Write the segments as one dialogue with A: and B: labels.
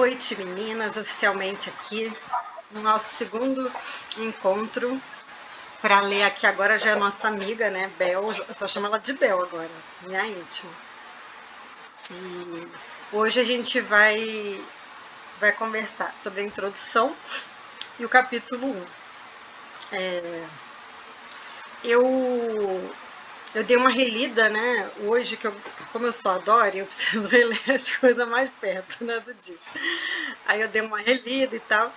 A: noite, meninas, oficialmente aqui no nosso segundo encontro para ler aqui agora já é a nossa amiga, né, Bel, eu só chamo ela de Bel agora, minha íntima. E hoje a gente vai conversar sobre a introdução e o capítulo 1. Eu dei uma relida, né, hoje, como eu sou a Dori, eu preciso reler as coisas mais perto, né, do dia. Aí eu dei uma relida e tal,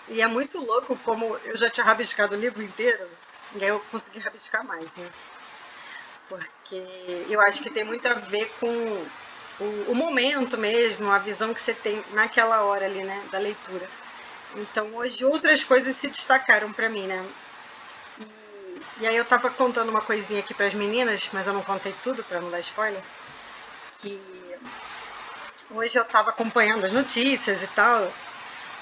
A: e é muito louco como eu já tinha rabiscado o livro inteiro, e aí eu consegui rabiscar mais, né, porque eu acho que tem muito a ver com o momento mesmo, a visão que você tem naquela hora ali, né, da leitura. Então hoje outras coisas se destacaram para mim, né. E aí eu tava contando uma coisinha aqui para as meninas, mas eu não contei tudo para não dar spoiler, que hoje eu tava acompanhando as notícias e tal,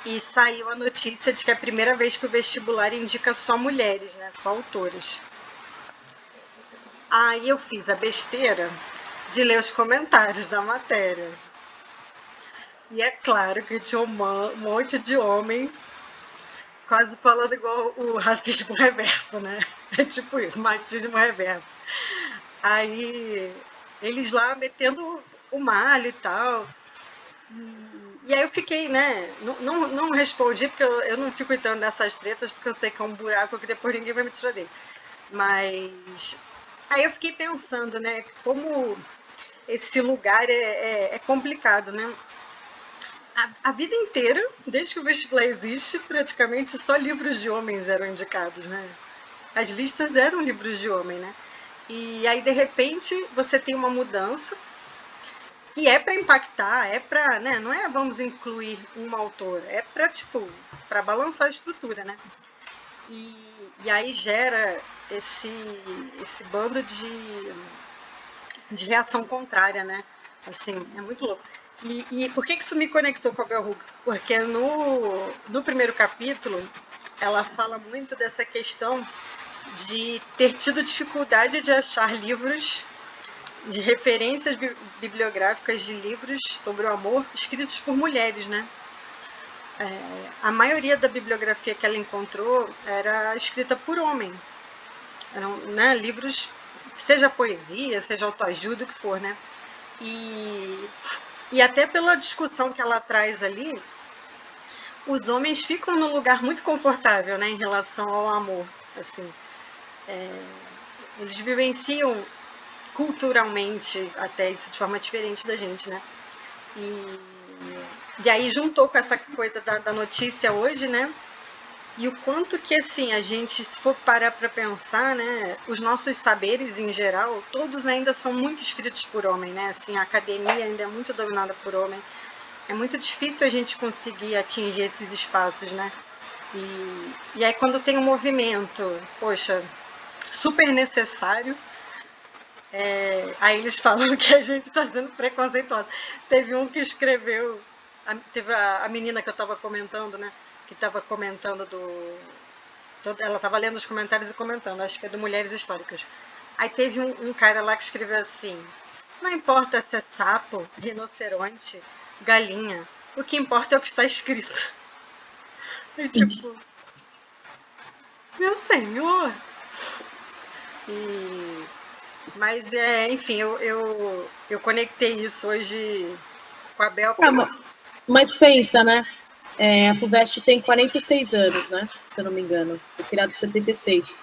A: e saiu a notícia de que é a primeira vez que o vestibular indica só mulheres, né, só autores. Aí eu fiz a besteira de ler os comentários da matéria. E é claro que tinha um monte de homem quase falando igual o racismo reverso, né? É tipo isso, machismo reverso. Aí eles lá metendo o malho e tal. E aí eu fiquei, né? Não respondi, porque eu não fico entrando nessas tretas, porque eu sei que é um buraco que depois ninguém vai me tirar dele. Mas aí eu fiquei pensando, né? Como esse lugar é complicado, né? A vida inteira, desde que o vestibular existe, praticamente só livros de homens eram indicados, né? As listas eram livros de homem, né? E aí, de repente, você tem uma mudança que é para impactar, é para, né? Não é vamos incluir uma autora, é para, tipo, para balançar a estrutura, né? E aí gera esse bando de reação contrária, né? Assim, é muito louco. E por que isso me conectou com a Bell Hooks? Porque no primeiro capítulo, ela fala muito dessa questão de ter tido dificuldade de achar livros, de referências bibliográficas de livros sobre o amor escritos por mulheres, né? A maioria da bibliografia que ela encontrou era escrita por homem. Eram, né, livros, seja poesia, seja autoajuda, o que for, né? E até pela discussão que ela traz ali, os homens ficam num lugar muito confortável, né, em relação ao amor, assim. Eles vivenciam culturalmente até isso de forma diferente da gente, né? E aí juntou com essa coisa da notícia hoje, né? E o quanto que, assim, a gente, se for parar para pensar, né, os nossos saberes em geral, todos ainda são muito escritos por homem, né? Assim, a academia ainda é muito dominada por homem. É muito difícil a gente conseguir atingir esses espaços, né? E aí quando tem um movimento, poxa, super necessário, aí eles falam que a gente está sendo preconceituosa. Teve um que escreveu, teve a menina que eu estava comentando, né? Que estava comentando ela estava lendo os comentários e comentando, acho que é do Mulheres Históricas. Aí teve um cara lá que escreveu assim: não importa se é sapo, rinoceronte, galinha, o que importa é o que está escrito. E tipo, meu senhor! Mas enfim, eu conectei isso hoje com a Bel.
B: Mas pensa, né? A FUVEST tem 46 anos, né? Se eu não me engano. Foi criada em 76.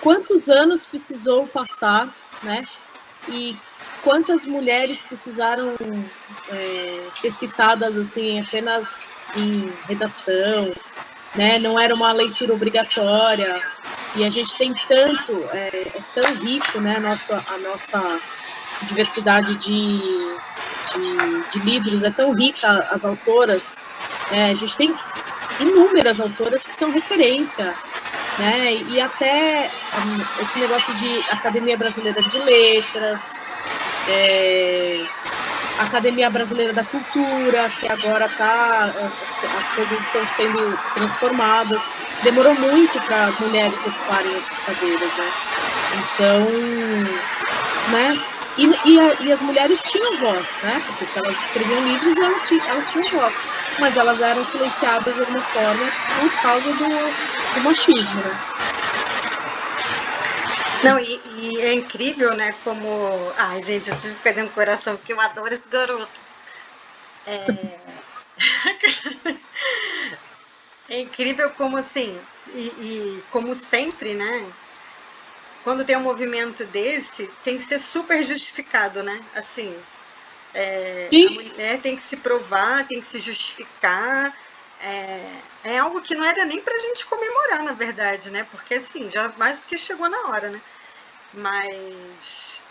B: Quantos anos precisou passar, né? E quantas mulheres precisaram ser citadas assim apenas em redação, né? Não era uma leitura obrigatória. E a gente tem tanto, é tão rico, né? A nossa diversidade de livros, é tão rica as autoras, a gente tem inúmeras autoras que são referência, né? E até esse negócio de Academia Brasileira de Letras, Academia Brasileira da Cultura, que agora as coisas estão sendo transformadas. Demorou muito para mulheres ocuparem essas cadeiras, né? Então, né? E as mulheres tinham voz, né? Porque se elas escreviam livros, elas tinham voz. Mas elas eram silenciadas de alguma forma por causa do machismo, né?
A: Não, e é incrível, né, como... Ai, gente, eu tive que perder um coração, porque eu adoro esse garoto. É incrível como, assim, e como sempre, né, quando tem um movimento desse, tem que ser super justificado, né? Assim, a mulher tem que se provar, tem que se justificar. É algo que não era nem pra gente comemorar, na verdade, né? Porque, assim, já mais do que chegou na hora, né? Mas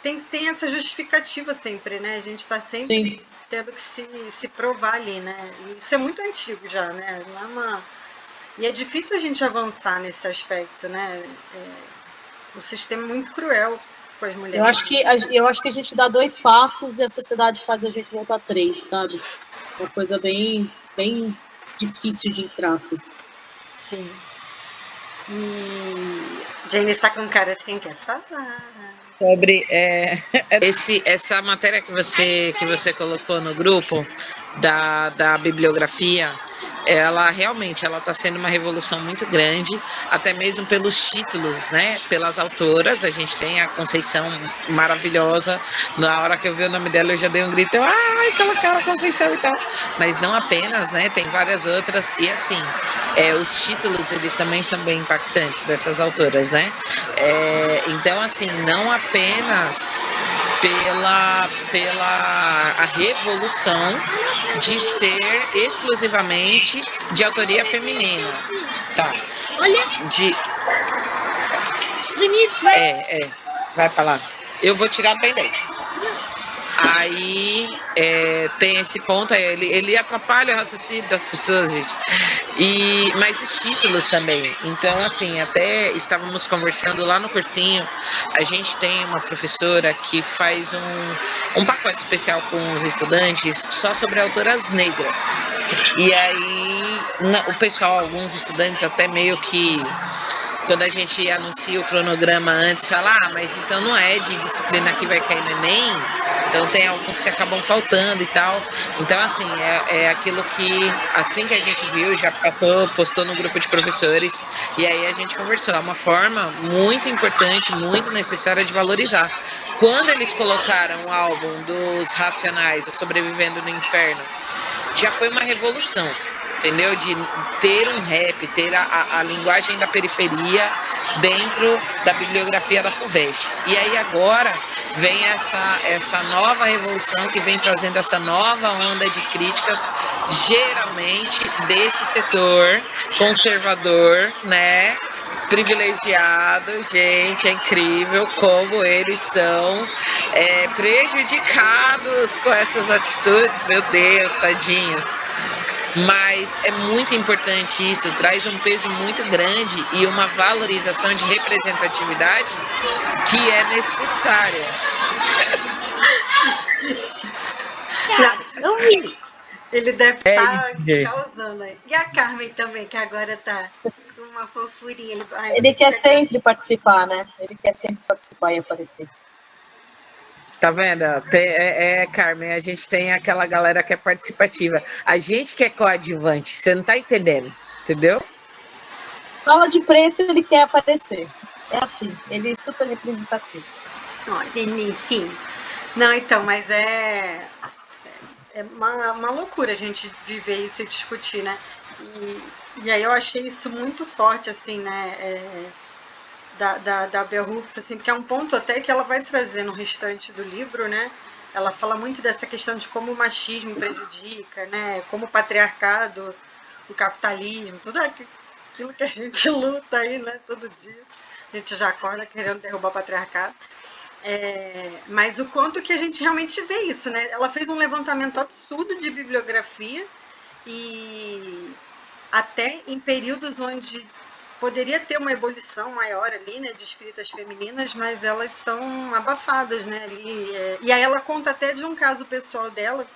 A: tem essa justificativa sempre, né? A gente está sempre tendo que se provar ali, né? E isso é muito antigo já, né? Não é uma... E é difícil a gente avançar nesse aspecto, né? O sistema é muito cruel com as mulheres.
B: Eu acho que a gente dá 2 passos e a sociedade faz a gente voltar 3, sabe? Uma coisa bem, bem difícil de entrar, assim.
A: Sim. E Jane está com cara de quem quer falar.
C: Sobre essa matéria que você colocou no grupo da bibliografia, ela realmente está sendo uma revolução muito grande, até mesmo pelos títulos, né? Pelas autoras. A gente tem a Conceição maravilhosa. Na hora que eu vi o nome dela, eu já dei um grito, ai, colocaram a Conceição e tal. Mas não apenas, né? Tem várias outras. E assim, os títulos, eles também são bem impactantes dessas autoras, né? Então, assim, não apenas pela a revolução de ser exclusivamente de autoria feminina, tá?
D: Olha, bonito,
C: vai pra lá. Eu vou tirar bem 10. Aí tem esse ponto, ele atrapalha o raciocínio das pessoas, gente. Mas os títulos também. Então, assim, até estávamos conversando lá no cursinho, a gente tem uma professora que faz um pacote especial com os estudantes só sobre autoras negras. E aí o pessoal, alguns estudantes até meio que, quando a gente anuncia o cronograma antes, fala, mas então não é de disciplina que vai cair no Enem, então tem alguns que acabam faltando e tal. Então, assim, é aquilo que, assim que a gente viu, já postou no grupo de professores, e aí a gente conversou. É uma forma muito importante, muito necessária de valorizar. Quando eles colocaram o álbum dos Racionais, o Sobrevivendo no Inferno, já foi uma revolução. Entendeu? De ter um rap, ter a linguagem da periferia dentro da bibliografia da FUVEST. E aí agora vem essa nova revolução que vem trazendo essa nova onda de críticas, geralmente desse setor conservador, né? Privilegiado, gente, é incrível como eles são prejudicados com essas atitudes, meu Deus, tadinhos. Mas é muito importante isso, traz um peso muito grande e uma valorização de representatividade que é necessária.
A: Ele deve estar causando aí. E a Carmen também, que agora está com uma fofurinha.
B: Ele quer sempre participar, né? Ele quer sempre participar e aparecer.
C: Tá vendo? Carmen, a gente tem aquela galera que é participativa. A gente que é coadjuvante, você não tá entendendo, entendeu?
B: Fala de preto, ele quer aparecer. É assim, ele é super representativo.
A: Sim. Não, então, mas é uma loucura a gente viver isso e discutir, né? E aí eu achei isso muito forte, assim, né? Da Bell Hooks, assim, porque é um ponto até que ela vai trazer no restante do livro, né? Ela fala muito dessa questão de como o machismo prejudica, né? Como o patriarcado, o capitalismo, tudo aquilo que a gente luta aí, né? Todo dia. A gente já acorda querendo derrubar o patriarcado. Mas o quanto que a gente realmente vê isso, né? Ela fez um levantamento absurdo de bibliografia e até em períodos onde poderia ter uma ebulição maior ali, né, de escritas femininas, mas elas são abafadas, né, ali. E aí ela conta até de um caso pessoal dela,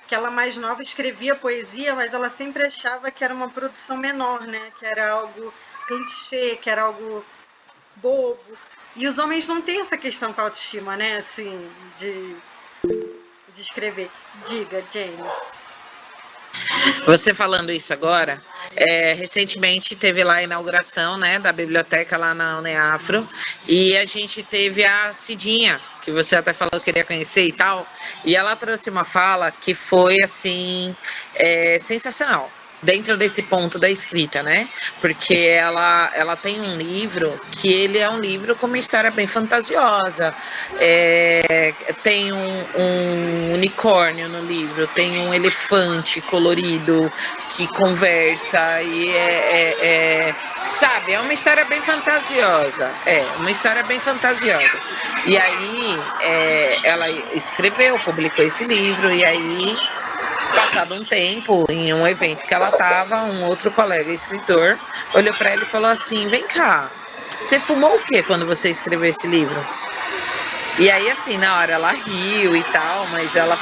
A: que ela mais nova escrevia poesia, mas ela sempre achava que era uma produção menor, né, que era algo clichê, que era algo bobo. E os homens não têm essa questão com a autoestima, né? Assim, de escrever. Diga, James.
C: Você falando isso agora, recentemente teve lá a inauguração, né, da biblioteca lá na Uneafro, e a gente teve a Cidinha, que você até falou que queria conhecer e tal, e ela trouxe uma fala que foi, assim, sensacional. Dentro desse ponto da escrita, né? Porque ela tem um livro que ele é um livro com uma história bem fantasiosa. Tem um unicórnio no livro, tem um elefante colorido que conversa e sabe, é uma história bem fantasiosa. Uma história bem fantasiosa. E aí ela escreveu, publicou esse livro, e aí passado um tempo, em um evento que ela estava, um outro colega escritor olhou para ela e falou assim: vem cá, você fumou o que quando você escreveu esse livro? E aí, assim, na hora ela riu e tal, mas ela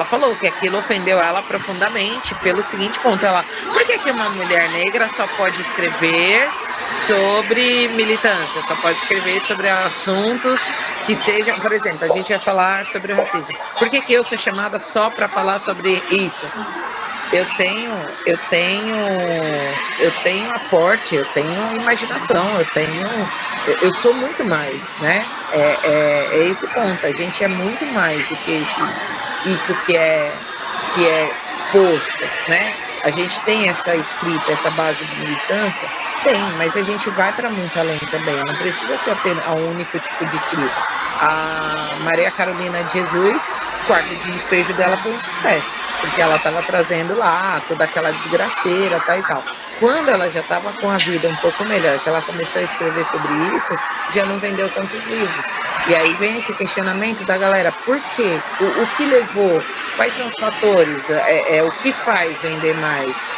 C: falou que aquilo ofendeu ela profundamente pelo seguinte ponto: por que uma mulher negra só pode escrever sobre militância, só pode escrever sobre assuntos que sejam, por exemplo, a gente vai falar sobre o racismo, por que eu sou chamada só para falar sobre isso? Eu tenho aporte, eu tenho imaginação, eu sou muito mais, né? É esse ponto, a gente é muito mais do que isso que é posto, né? A gente tem essa escrita, essa base de militância, mas a gente vai para muito além também, não precisa ser apenas um único tipo de escrita. A Maria Carolina de Jesus, o quarto de despejo dela foi um sucesso, porque ela estava trazendo lá toda aquela desgraceira, tal e tal. Quando ela já estava com a vida um pouco melhor, que ela começou a escrever sobre isso, já não vendeu tantos livros. E aí vem esse questionamento da galera: por quê? O que levou? Quais são os fatores? O que faz vender mais?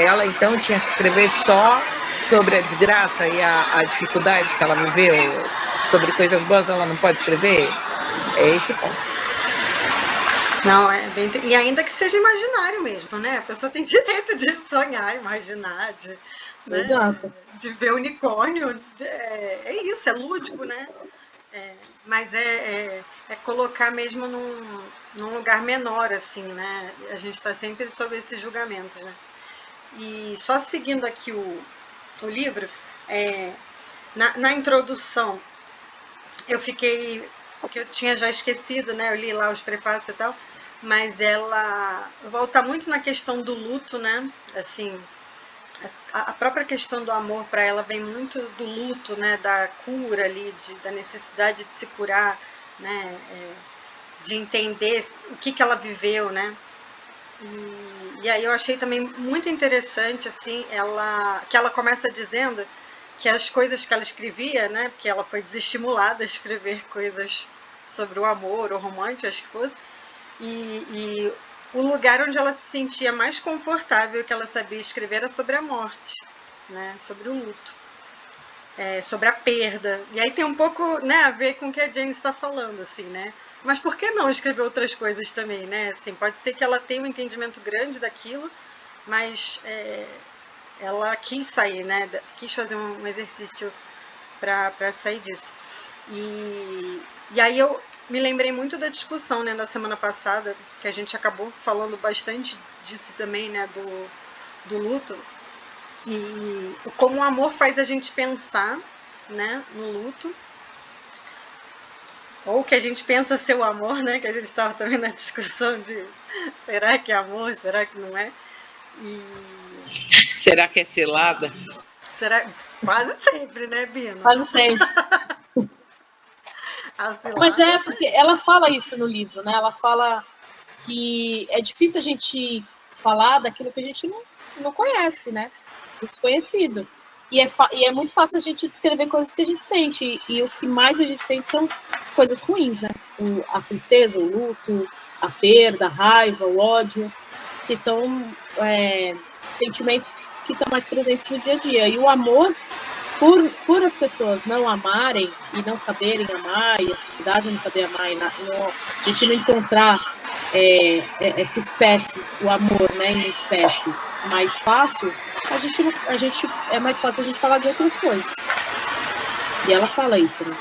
C: Ela então tinha que escrever só sobre a desgraça e a dificuldade que ela viveu? Sobre coisas boas ela não pode escrever? É esse ponto.
A: Não, e ainda que seja imaginário mesmo, né? A pessoa tem direito de sonhar, imaginar, né?
B: Exato.
A: De ver unicórnio. É isso, é lúdico, né? Mas é colocar mesmo num lugar menor, assim, né? A gente está sempre sob esses julgamentos, né? E só seguindo aqui o livro, na introdução, eu fiquei, que eu tinha já esquecido, né? Eu li lá os prefácios e tal, mas ela volta muito na questão do luto, né? Assim, a própria questão do amor para ela vem muito do luto, né? Da cura ali, da necessidade de se curar, né? De entender o que ela viveu, né? E aí eu achei também muito interessante, assim, que ela começa dizendo que as coisas que ela escrevia, né, porque ela foi desestimulada a escrever coisas sobre o amor ou romântico, acho que fosse, e o lugar onde ela se sentia mais confortável que ela sabia escrever era sobre a morte, né, sobre o luto, sobre a perda. E aí tem um pouco, né, a ver com o que a Jane está falando, assim, né? Mas por que não escrever outras coisas também, né? Assim, pode ser que ela tenha um entendimento grande daquilo, mas ela quis sair, né? Quis fazer um exercício para sair disso. E aí eu me lembrei muito da discussão, né, da semana passada, que a gente acabou falando bastante disso também, né, do luto. E como o amor faz a gente pensar, né, no luto. Ou que a gente pensa ser o amor, né? Que a gente estava também na discussão de será que é amor, será que não é?
C: Será que é cilada?
A: Quase sempre, né, Bino?
B: Quase sempre. Mas porque ela fala isso no livro, né? Ela fala que é difícil a gente falar daquilo que a gente não conhece, né? Desconhecido. E é muito fácil a gente descrever coisas que a gente sente. E o que mais a gente sente são coisas ruins, né? A tristeza, o luto, a perda, a raiva, o ódio, que são sentimentos que estão mais presentes no dia a dia. E o amor, por as pessoas não amarem e não saberem amar, e a sociedade não saber amar, e a gente não encontrar essa espécie, o amor, né, em espécie mais fácil, é mais fácil a gente falar de outras coisas. E ela fala isso, né?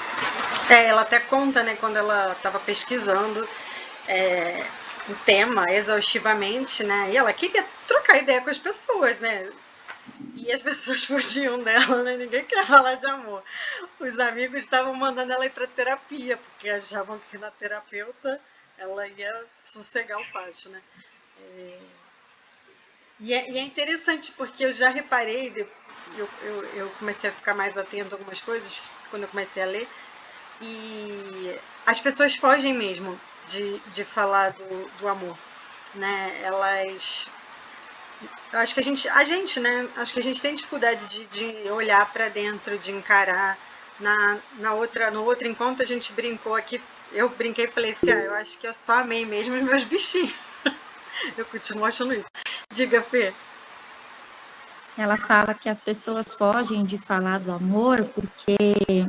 A: Ela até conta, né, quando ela estava pesquisando o tema exaustivamente, né, e ela queria trocar ideia com as pessoas, né, e as pessoas fugiam dela, né, ninguém quer falar de amor. Os amigos estavam mandando ela ir para terapia, porque achavam que na terapeuta ela ia sossegar o facho, né. E é interessante, porque eu já reparei, eu comecei a ficar mais atenta a algumas coisas quando eu comecei a ler, e as pessoas fogem mesmo de falar do amor, né? Eu acho que a gente, né? Acho que a gente tem dificuldade de olhar para dentro, de encarar. No outro encontro a gente brincou aqui, eu brinquei e falei assim, eu acho que eu só amei mesmo os meus bichinhos. Eu continuo achando isso. Diga, Fê.
D: Ela fala que as pessoas fogem de falar do amor porque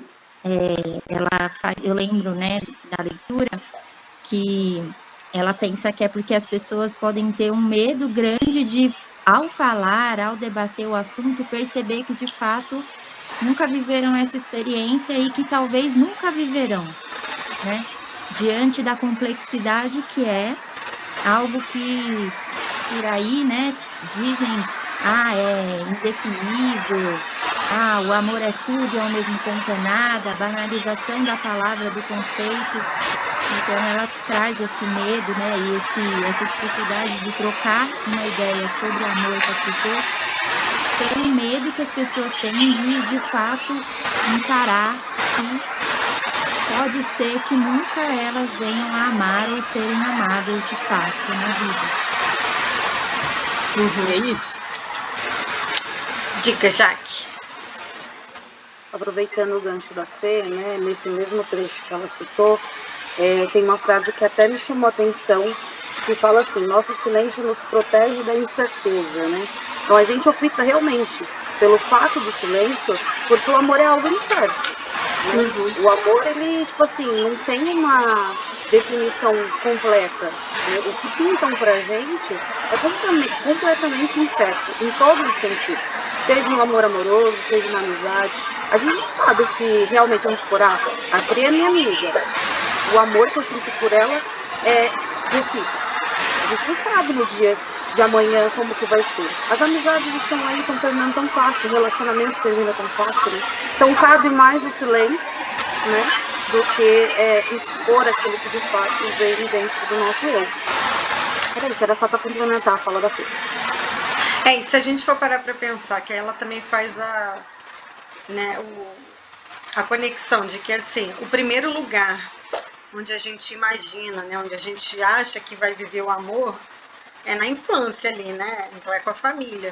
D: eu lembro, né, da leitura, que ela pensa que é porque as pessoas podem ter um medo grande de, ao falar, ao debater o assunto, perceber que de fato nunca viveram essa experiência e que talvez nunca viverão, né? Diante da complexidade que é algo que por aí, né, dizem, é indefinível, o amor é tudo e ao mesmo tempo é nada, a banalização da palavra, do conceito. Então ela traz esse medo, né, e essa dificuldade de trocar uma ideia sobre amor com as pessoas, pelo medo que as pessoas têm de fato encarar que pode ser que nunca elas venham a amar ou serem amadas de fato na vida.
B: É isso.
A: Diga, Jaque.
E: Aproveitando o gancho da Fê, né, nesse mesmo trecho que ela citou, tem uma frase que até me chamou a atenção, que fala assim: nosso silêncio nos protege da incerteza, né? Então a gente opta realmente pelo fato do silêncio, porque o amor é algo incerto, né? O amor, ele, tipo assim, não tem uma definição completa, né? O que pintam pra gente é completamente incerto, em todos os sentidos. Seja um amor amoroso, seja uma amizade. A gente não sabe se realmente, vamos supor, a Pri é minha amiga. O amor que eu sinto por ela é recíproco. A gente não sabe no dia de amanhã como que vai ser. As amizades estão aí, estão terminando tão fácil, o relacionamento termina tão fácil, né? Então cabe mais o silêncio, né, do que expor aquilo que de fato vem dentro do nosso eu. Era isso, era só para complementar a fala da Fê.
A: E se a gente for parar para pensar que ela também faz a conexão de que, assim, o primeiro lugar onde a gente imagina, né, onde a gente acha que vai viver o amor é na infância ali, né? Então é com a família.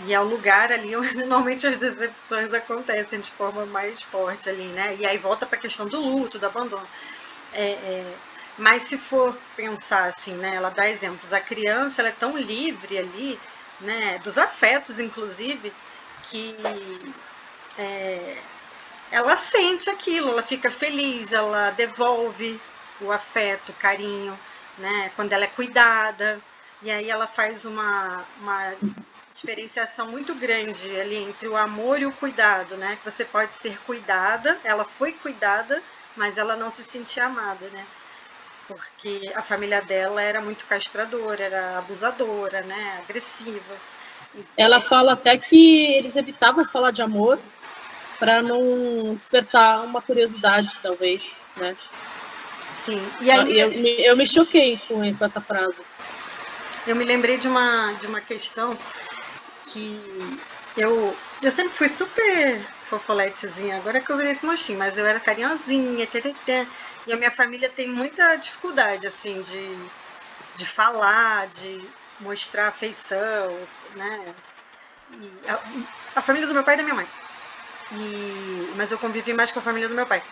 A: E é o lugar ali onde normalmente as decepções acontecem de forma mais forte ali, né? E aí volta para a questão do luto, do abandono. Mas se for pensar assim, né? Ela dá exemplos. A criança, ela é tão livre ali, né? Dos afetos, inclusive, que ela sente aquilo, ela fica feliz, ela devolve o afeto, o carinho, né? Quando ela é cuidada. E aí ela faz uma diferenciação muito grande ali entre o amor e o cuidado, né? Que você pode ser cuidada, ela foi cuidada, mas ela não se sentia amada, né? Porque a família dela era muito castradora, era abusadora, né? Agressiva.
B: Ela fala até que eles evitavam falar de amor para não despertar uma curiosidade, talvez, né?
A: Sim. E aí
B: eu me choquei com essa frase.
A: Eu me lembrei de uma questão que eu sempre fui super fofoletezinha, agora que eu virei esse mochinho, mas eu era carinhosinha, e a minha família tem muita dificuldade, assim, de falar, de mostrar afeição, né? E a família do meu pai e da minha mãe. Mas eu convivi mais com a família do meu pai.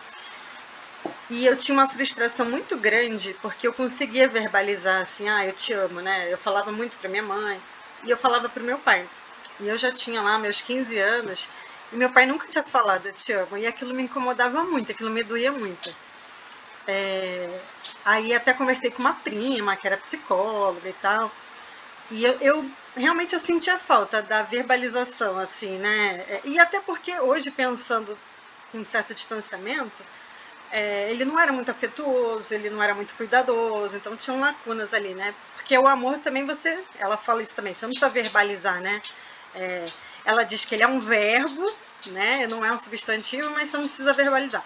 A: E eu tinha uma frustração muito grande, porque eu conseguia verbalizar assim, eu te amo, né? Eu falava muito para minha mãe, e eu falava para o meu pai. E eu já tinha lá meus 15 anos, e meu pai nunca tinha falado eu te amo, e aquilo me incomodava muito, aquilo me doía muito. Aí até conversei com uma prima, que era psicóloga e tal, E eu realmente eu sentia falta da verbalização, assim, né? E até porque hoje, pensando com um certo distanciamento, ele não era muito afetuoso, ele não era muito cuidadoso, então tinham lacunas ali, né? Porque o amor também ela fala isso também, você não precisa verbalizar, né? Ela diz que ele é um verbo, né? Não é um substantivo, mas você não precisa verbalizar.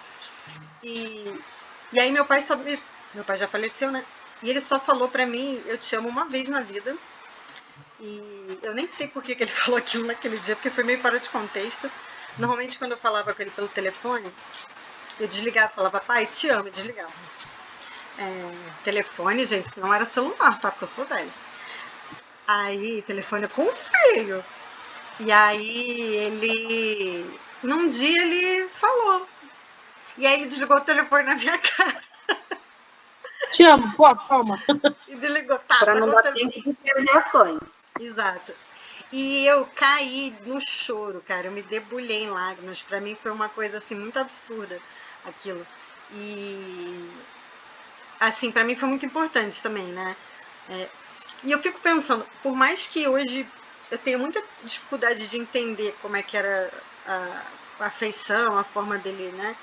A: E aí meu pai já faleceu, né? E ele só falou pra mim, eu te amo, uma vez na vida. E eu nem sei por que ele falou aquilo naquele dia, porque foi meio fora de contexto. Normalmente, quando eu falava com ele pelo telefone, eu desligava, falava, pai, te amo, e desligava. Telefone, gente, isso não era celular, tá? Porque eu sou velha. Aí, telefone com feio. E aí, num dia ele falou. E aí ele desligou o telefone na minha cara.
B: Te amo, pô, toma.
A: E desligou.
E: Para não dar tempo de ter reações.
A: Exato. E eu caí no choro, cara. Eu me debulhei em lágrimas. Para mim foi uma coisa assim muito absurda aquilo. E assim, para mim foi muito importante também, né? E eu fico pensando, por mais que hoje eu tenha muita dificuldade de entender como é que era a afeição, a forma dele, né?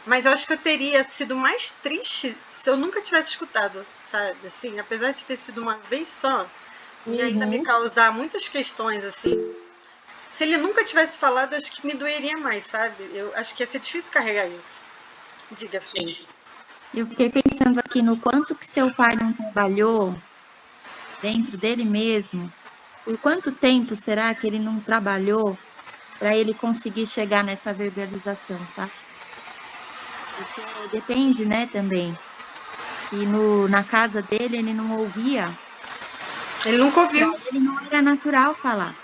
A: Mas eu acho que eu teria sido mais triste se eu nunca tivesse escutado, sabe? Assim, apesar de ter sido uma vez só, e ainda me causar muitas questões, assim. Se ele nunca tivesse falado, acho que me doeria mais, sabe? Eu acho que ia ser difícil carregar isso. Diga,
B: Sim.
D: Eu fiquei pensando aqui no quanto que seu pai não trabalhou dentro dele mesmo. Por quanto tempo será que ele não trabalhou para ele conseguir chegar nessa verbalização, sabe? Porque depende, né, também. Se na casa dele ele não ouvia,
A: ele nunca ouviu.
D: Ele não era natural falar.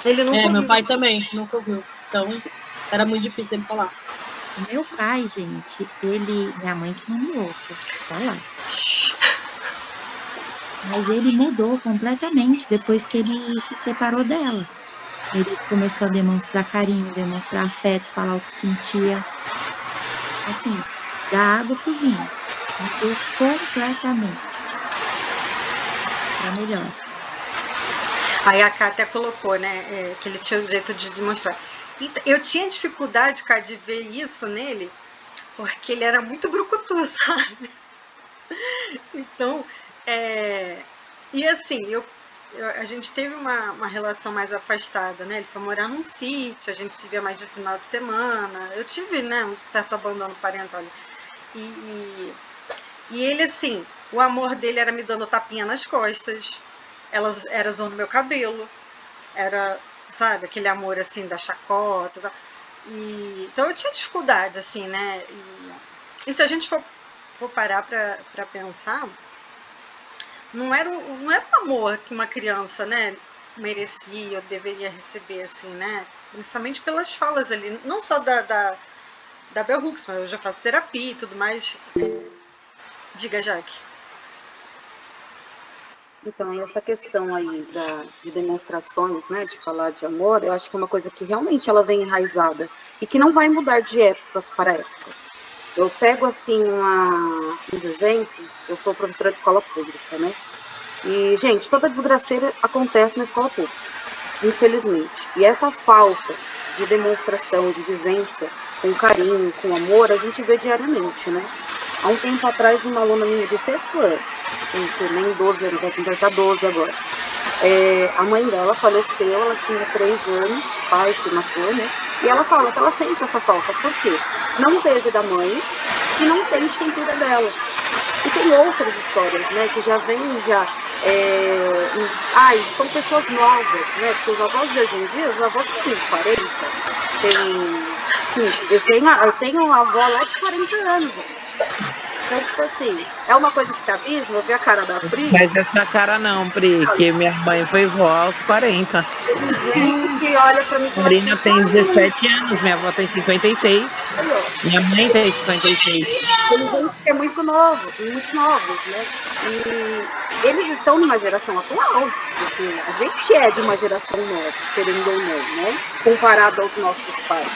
A: Ele nunca ouviu.
B: Meu pai também nunca ouviu. Então, era muito difícil ele falar.
D: O meu pai, gente, minha mãe que não me ouça, tá lá. Mas ele mudou completamente depois que ele se separou dela. Ele começou a demonstrar carinho, demonstrar afeto, falar o que sentia. Assim, da água pro vinho. Mudou completamente. Pra melhor.
A: Aí a Ká até colocou, né, que ele tinha o jeito de demonstrar. E eu tinha dificuldade, Ká, de ver isso nele, porque ele era muito brucutu, sabe? Então, e assim, a gente teve uma relação mais afastada, né? Ele foi morar num sítio, a gente se via mais de final de semana. Eu tive, né, um certo abandono parental. E ele, assim, o amor dele era me dando tapinha nas costas, era zoando meu cabelo, era, sabe, aquele amor, assim, da chacota. Tal. Então eu tinha dificuldade, assim, né? E se a gente for parar para pensar, não era um amor que uma criança, né, merecia ou deveria receber, assim, né? Principalmente pelas falas ali, não só da Bell Hooks, mas eu já faço terapia e tudo mais. Diga, Jaque.
E: Então, essa questão aí de demonstrações, né, de falar de amor, eu acho que é uma coisa que realmente ela vem enraizada e que não vai mudar de épocas para épocas. Eu pego, assim, uns exemplos, eu sou professora de escola pública, né, e, gente, toda desgraceira acontece na escola pública, infelizmente. E essa falta de demonstração, de vivência, com carinho, com amor, a gente vê diariamente, né. Há um tempo atrás, uma aluna minha de 6º ano, tem nem 12 anos, vai completar 12 agora. A mãe dela faleceu, ela tinha 3 anos, o pai que matou, né? E ela fala que ela sente essa falta. Por quê? Não teve da mãe e não tem de quem cuida dela. E tem outras histórias, né? Que já vêm são pessoas novas, né? Porque os avós de hoje em dia, os avós têm 40, eu tenho uma avó lá de 40 anos, gente. Então, tipo assim, é uma coisa que se abisma, eu vi a cara da Pri.
C: Mas essa cara não, Pri, que minha mãe foi vó aos 40.
E: Gente que olha pra mim.
C: A Marina tem 17 anos, minha avó tem 56. Minha mãe tem 56.
E: Tem gente que é muito novo, muito novos, né? E eles estão numa geração atual, porque a gente é de uma geração nova, querendo ou não, né? Comparado aos nossos pais.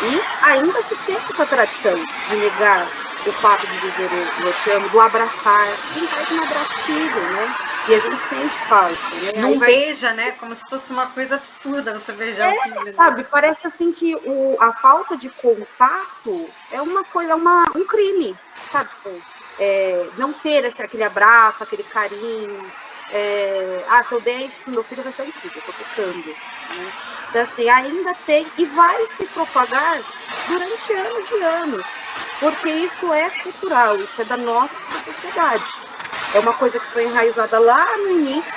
E: E ainda se tem essa tradição de negar o fato de dizer eu te amo, do abraçar. Tem pai que não abraça filho, né? E a gente sente falta, né?
A: Não beija, né? Como se fosse uma coisa absurda você beijar o filho.
E: Sabe, parece assim que a falta de contato é uma coisa, um crime, sabe? Tipo, não ter aquele abraço, aquele carinho. Se eu der isso pro meu filho vai ser incrível, eu tô tocando. Né? Então, assim, ainda tem, e vai se propagar durante anos e anos, porque isso é cultural, isso é da nossa sociedade. É uma coisa que foi enraizada lá no início,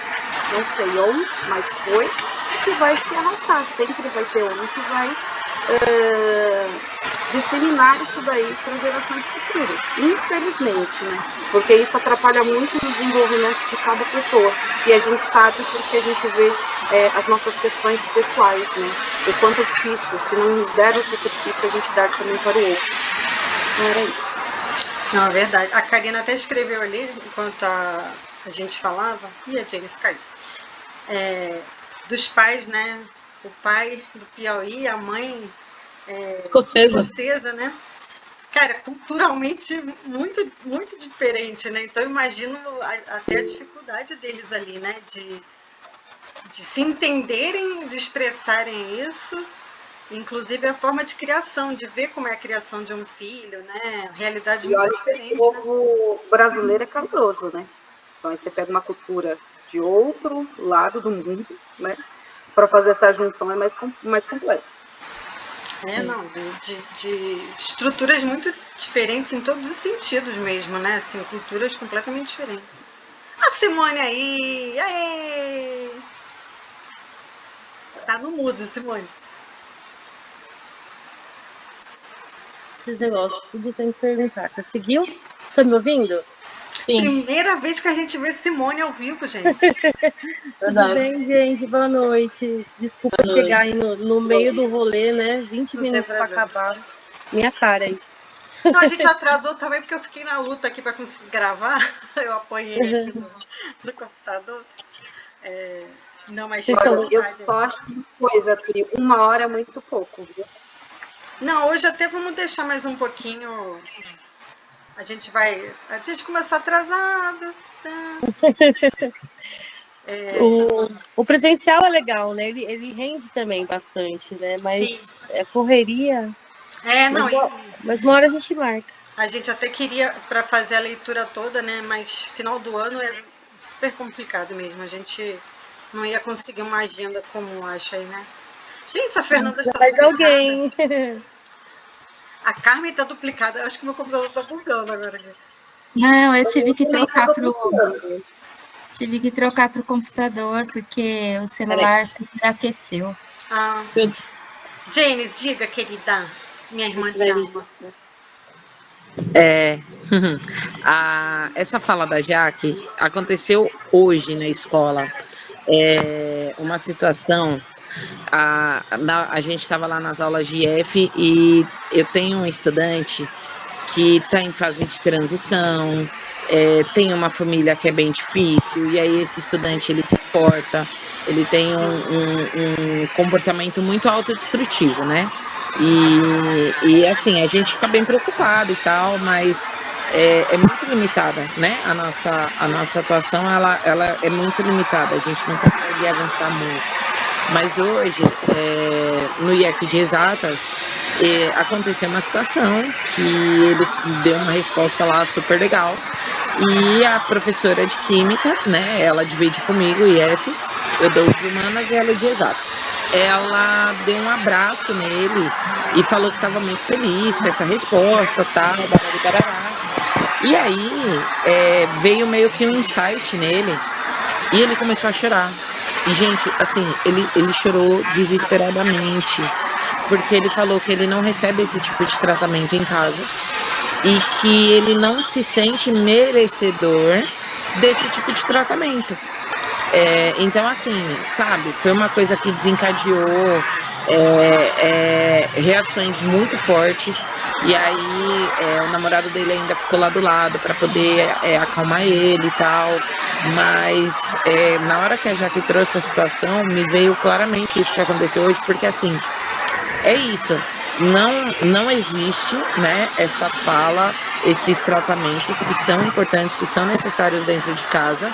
E: não sei onde, mas foi, e que vai se arrastar, sempre vai ter um que vai disseminar isso daí para as gerações futuras, infelizmente, né? Porque isso atrapalha muito o desenvolvimento de cada pessoa, e a gente sabe porque a gente vê as nossas questões pessoais, né? O quanto é difícil, se não nos der o que é difícil, a gente dar também para o outro. Não era isso.
A: Não, é verdade. A Karina até escreveu ali, enquanto a gente falava, e a James caiu, dos pais, né? O pai do Piauí, a mãe escocesa, né? Cara, culturalmente muito, muito diferente, né? Então, eu imagino até a dificuldade deles ali, né? De se entenderem, de expressarem isso. Inclusive a forma de criação, de ver como é a criação de um filho, né? Realidade muito diferente.
E: O povo brasileiro é caloroso, né? Então aí você pega uma cultura de outro lado do mundo, né? Para fazer essa junção é mais complexo.
A: Não, de estruturas muito diferentes em todos os sentidos mesmo, né? Assim, culturas completamente diferentes. A Simone aí! Aê! Tá no mudo, Simone.
F: Esses negócios, tudo tem que perguntar. Conseguiu? Tá me ouvindo?
B: Sim.
A: Primeira vez que a gente vê Simone ao vivo, gente.
F: Tudo bem, gente? Boa noite. Desculpa chegar aí no meio do rolê, né? 20 minutos para acabar. Minha cara, isso.
A: Não, a gente atrasou também porque eu fiquei na luta aqui para conseguir gravar. Eu apanhei aqui no computador. Não, mas
E: eu só acho uma coisa, Pri, 1 hora é muito pouco, viu?
A: Não, hoje até vamos deixar mais um pouquinho. A gente começou atrasado. Tá?
F: O presencial é legal, né? Ele rende também bastante, né? Mas é correria. Mas uma hora a gente marca.
A: A gente até queria para fazer a leitura toda, né? Mas final do ano é super complicado mesmo. A gente não ia conseguir uma agenda comum, acho aí, né? Gente, a Fernanda está
F: Mas alguém.
A: A Carmen está duplicada. Eu acho que meu computador está bugando agora.
D: Não, eu tive que trocar pro computador porque o celular superaqueceu.
A: Janis, diga, querida. Minha irmã te ama.
C: Essa fala da Jaque aconteceu hoje na escola. Uma situação. A gente estava lá nas aulas de IF e eu tenho um estudante que está em fase de transição, tem uma família que é bem difícil, e aí esse estudante ele se porta, ele tem um comportamento muito autodestrutivo, né? E assim, a gente fica bem preocupado e tal, mas é muito limitada, né? A nossa atuação ela é muito limitada, a gente não consegue avançar muito. Mas hoje, no IF de Exatas, aconteceu uma situação que ele deu uma resposta lá super legal. E a professora de Química, né, ela divide comigo o IF, eu dou de Humanas e ela de Exatas. Ela deu um abraço nele e falou que estava muito feliz com essa resposta, tal, barará. E aí, veio meio que um insight nele e ele começou a chorar. E, gente, assim, ele chorou desesperadamente, porque ele falou que ele não recebe esse tipo de tratamento em casa e que ele não se sente merecedor desse tipo de tratamento. Então, assim, sabe, foi uma coisa que desencadeou reações muito fortes. E aí o namorado dele ainda ficou lá do lado para poder acalmar ele e tal. Mas na hora que a Jaque trouxe a situação, me veio claramente isso que aconteceu hoje, porque assim, é isso. Não existe, né, essa fala, esses tratamentos que são importantes, que são necessários dentro de casa,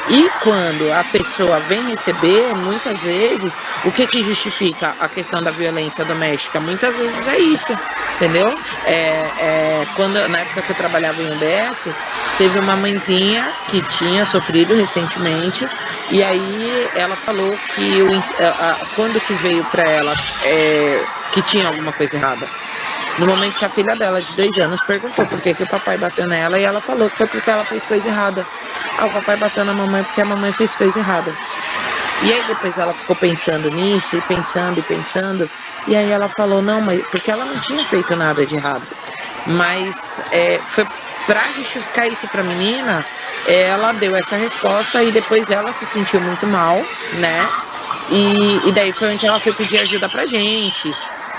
C: E quando a pessoa vem receber, muitas vezes, o que justifica a questão da violência doméstica? Muitas vezes é isso, entendeu? Quando, na época que eu trabalhava em UBS, teve uma mãezinha que tinha sofrido recentemente, e aí ela falou que quando que veio para ela que tinha alguma coisa errada. No momento que a filha dela, de 2 anos, perguntou por que o papai bateu nela, e ela falou que foi porque ela fez coisa errada. O papai bateu na mamãe porque a mamãe fez coisa errada. E aí depois ela ficou pensando nisso, e pensando, e aí ela falou, não, mas porque ela não tinha feito nada de errado. Mas foi para justificar isso para a menina, ela deu essa resposta e depois ela se sentiu muito mal, né? E daí foi onde ela foi pedir ajuda pra gente.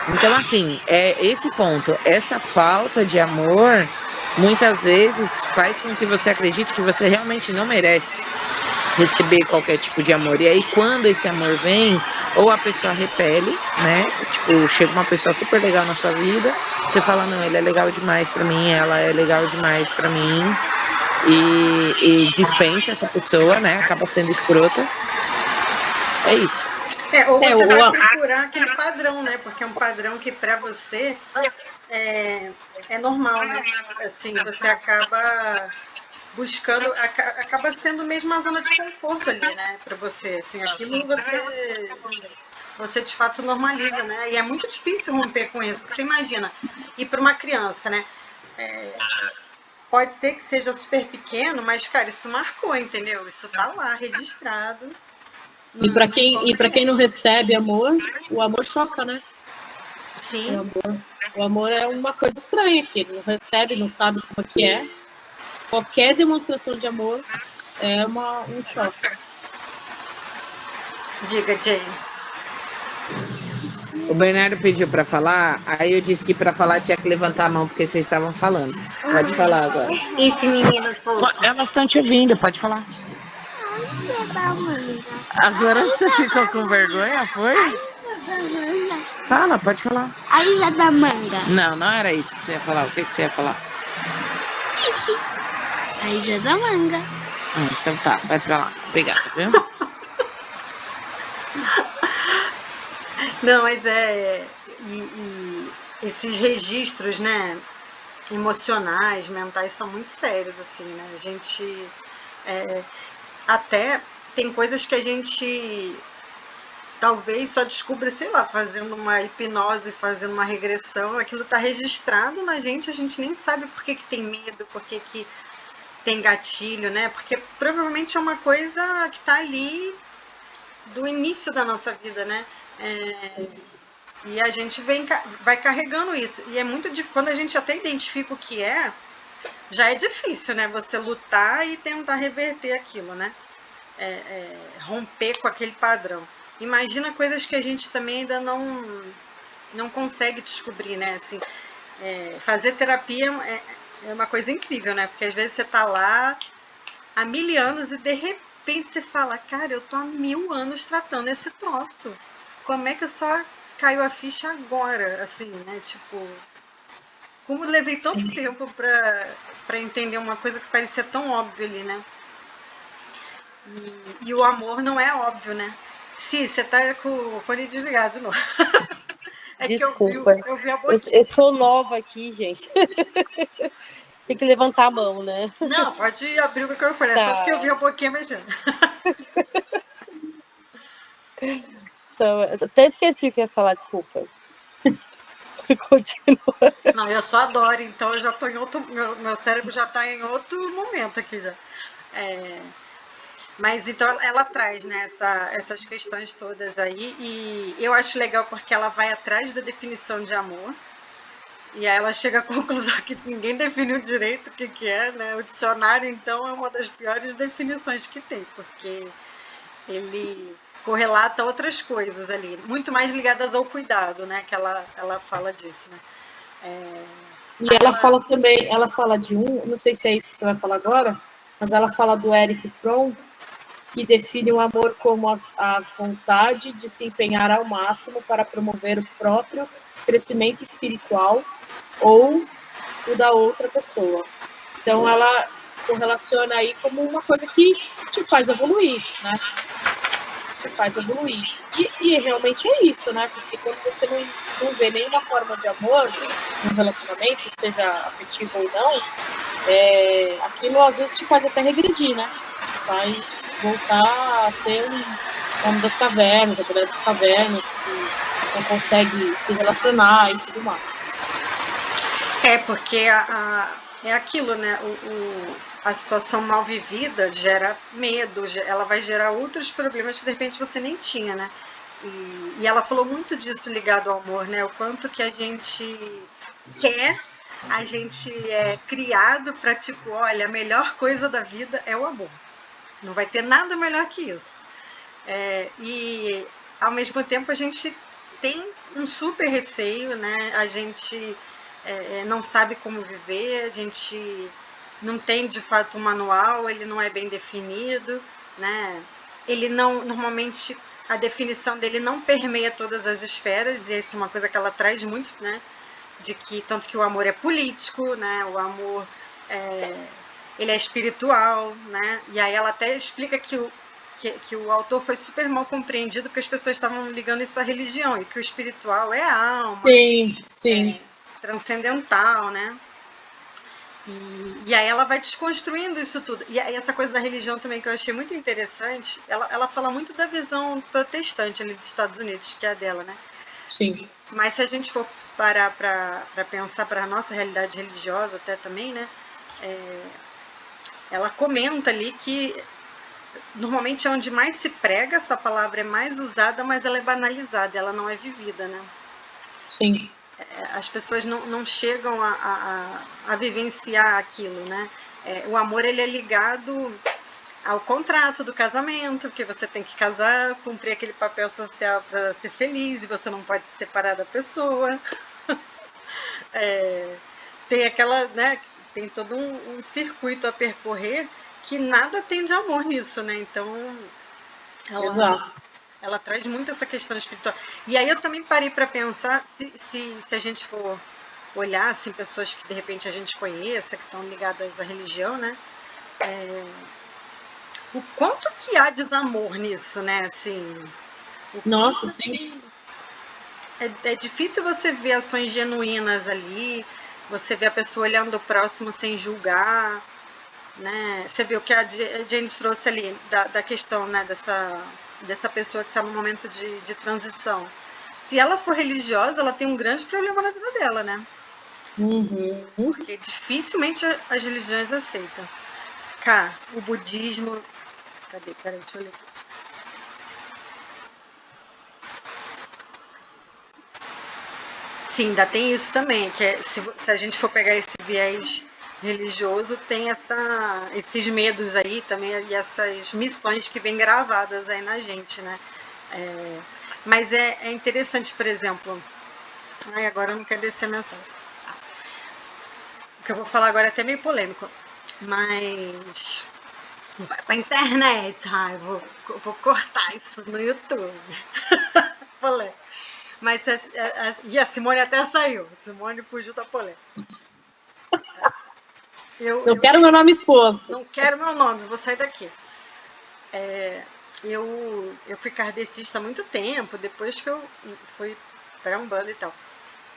C: Então, assim, esse ponto, essa falta de amor, muitas vezes faz com que você acredite que você realmente não merece receber qualquer tipo de amor. E aí, quando esse amor vem, ou a pessoa repele, né? Tipo, chega uma pessoa super legal na sua vida, você fala, não, ele é legal demais pra mim, ela é legal demais pra mim, e dispensa essa pessoa, né? Acaba sendo escrota. É isso.
A: Ou você vai procurar aquele padrão, né? Porque é um padrão que para você é normal, né? Assim, você acaba buscando, acaba sendo mesmo uma zona de conforto ali, né? Para você, assim, aquilo você de fato normaliza, né? E é muito difícil romper com isso, porque você imagina, e para uma criança, né? Pode ser que seja super pequeno, mas, cara, isso marcou, entendeu? Isso tá lá, registrado.
B: E para quem não recebe amor, o amor choca, né?
A: Sim.
B: O amor é uma coisa estranha, que ele não recebe, não sabe como que é. Qualquer demonstração de amor é um choque.
A: Diga, Jay.
C: O Bernardo pediu para falar, aí eu disse que para falar tinha que levantar a mão, porque vocês estavam falando. Pode falar agora.
A: Esse menino fofo.
C: Elas estão te ouvindo, pode falar. Agora você ficou com vergonha, foi? Fala, pode falar.
G: A Ilha da Manga.
C: Não era isso que você ia falar. O que você ia falar?
G: Isso. A Ilha da Manga.
C: Então tá, vai pra lá. Obrigada, viu?
A: Não, mas esses registros, né, emocionais, mentais, são muito sérios, assim, né? A gente até tem coisas que a gente talvez só descubra, sei lá, fazendo uma hipnose, fazendo uma regressão, aquilo está registrado na gente, a gente nem sabe por que tem medo, por que tem gatilho, né? Porque provavelmente é uma coisa que está ali do início da nossa vida, né? E a gente vai carregando isso. E é muito difícil, quando a gente até identifica o que já é difícil, né? Você lutar e tentar reverter aquilo, né? Romper com aquele padrão. Imagina coisas que a gente também ainda não consegue descobrir, né? Assim, fazer terapia é uma coisa incrível, né? Porque às vezes você tá lá há 1000 anos e de repente você fala, cara, eu tô há 1000 anos tratando esse troço. Como é que só caiu a ficha agora? Assim, né? Tipo, como levei tanto tempo para entender uma coisa que parecia tão óbvia ali, né? E o amor não é óbvio, né? Sim, você tá com o fone desligado de novo.
F: Desculpa.
A: Que eu vi a boquinha.
F: Eu sou nova aqui, gente. Tem que levantar a mão, né?
A: Não, pode abrir o microfone.
F: Tá.
A: É só porque eu vi a boquinha mexendo.
F: Então, eu até esqueci o que eu ia falar, desculpa. Continua.
A: Não, eu só adoro, então eu já tô em outro. Meu cérebro já tá em outro momento aqui já. Mas então ela traz, né, essas questões todas aí, e eu acho legal porque ela vai atrás da definição de amor, e aí ela chega à conclusão que ninguém definiu direito o que é, né? O dicionário, então, é uma das piores definições que tem, porque ele correlata outras coisas ali, muito mais ligadas ao cuidado, né? Que ela fala disso, né?
B: E ela fala também, ela fala de não sei se é isso que você vai falar agora, mas ela fala do Erich Fromm, que define o amor como a vontade de se empenhar ao máximo para promover o próprio crescimento espiritual ou o da outra pessoa. Então, ela correlaciona aí como uma coisa que te faz evoluir, né? Te faz evoluir. E realmente é isso, né? Porque quando você não vê nenhuma forma de amor no relacionamento, seja afetivo ou não, aquilo às vezes te faz até regredir, né? Te faz voltar a ser um homem das cavernas, a mulher das cavernas, que não consegue se relacionar e tudo mais.
A: Porque é aquilo, né? A situação mal vivida gera medo, ela vai gerar outros problemas que de repente você nem tinha, né? E ela falou muito disso ligado ao amor, né? O quanto que a gente quer, a gente é criado para, tipo, olha, a melhor coisa da vida é o amor. Não vai ter nada melhor que isso. E, ao mesmo tempo, a gente tem um super receio, né? A gente não sabe como viver, a gente não tem, de fato, um manual, ele não é bem definido, né? Ele não, normalmente, a definição dele não permeia todas as esferas, e isso é uma coisa que ela traz muito, né? De que, tanto que o amor é político, né? O amor ele é espiritual, né? E aí ela até explica que o autor foi super mal compreendido porque as pessoas estavam ligando isso à religião, e que o espiritual é a alma.
B: Sim.
A: Transcendental, né? E aí ela vai desconstruindo isso tudo. E aí essa coisa da religião também que eu achei muito interessante, ela fala muito da visão protestante ali dos Estados Unidos, que é a dela, né?
B: Sim.
A: Mas se a gente for parar para pensar para a nossa realidade religiosa até também, né? Ela comenta ali que normalmente é onde mais se prega, essa palavra é mais usada, mas ela é banalizada, ela não é vivida, né?
B: Sim.
A: As pessoas não chegam a vivenciar aquilo, né? O amor, ele é ligado ao contrato do casamento, porque você tem que casar, cumprir aquele papel social para ser feliz, e você não pode se separar da pessoa. Tem aquela, né? Tem todo um circuito a percorrer que nada tem de amor nisso, né? Então,
B: Exato.
A: ela traz muito essa questão espiritual. E aí eu também parei para pensar se a gente for olhar assim, pessoas que de repente a gente conheça, que estão ligadas à religião, né? O quanto que há desamor nisso, né? Assim,
B: nossa, sim.
A: É difícil você ver ações genuínas ali, você vê a pessoa olhando o próximo sem julgar, né? Você vê o que a James trouxe ali da questão, né? Dessa pessoa que está no momento de transição. Se ela for religiosa, ela tem um grande problema na vida dela, né? Porque dificilmente as religiões aceitam. Cá, o budismo... Cadê? Peraí, deixa eu ler aqui. Sim, ainda tem isso também, que se a gente for pegar esse viés religioso, tem esses medos aí também, e essas missões que vêm gravadas aí na gente, né? Mas é interessante, por exemplo... Ai, agora eu não quero descer a mensagem. O que eu vou falar agora é até meio polêmico, mas... Vai pra internet, ai, vou cortar isso no YouTube. Polêmico. Mas e a Simone até saiu. Simone fugiu da polêmica.
B: Eu quero meu nome exposto.
A: Não quero meu nome, vou sair daqui. Eu fui kardecista há muito tempo, depois que eu fui para Umbanda e tal.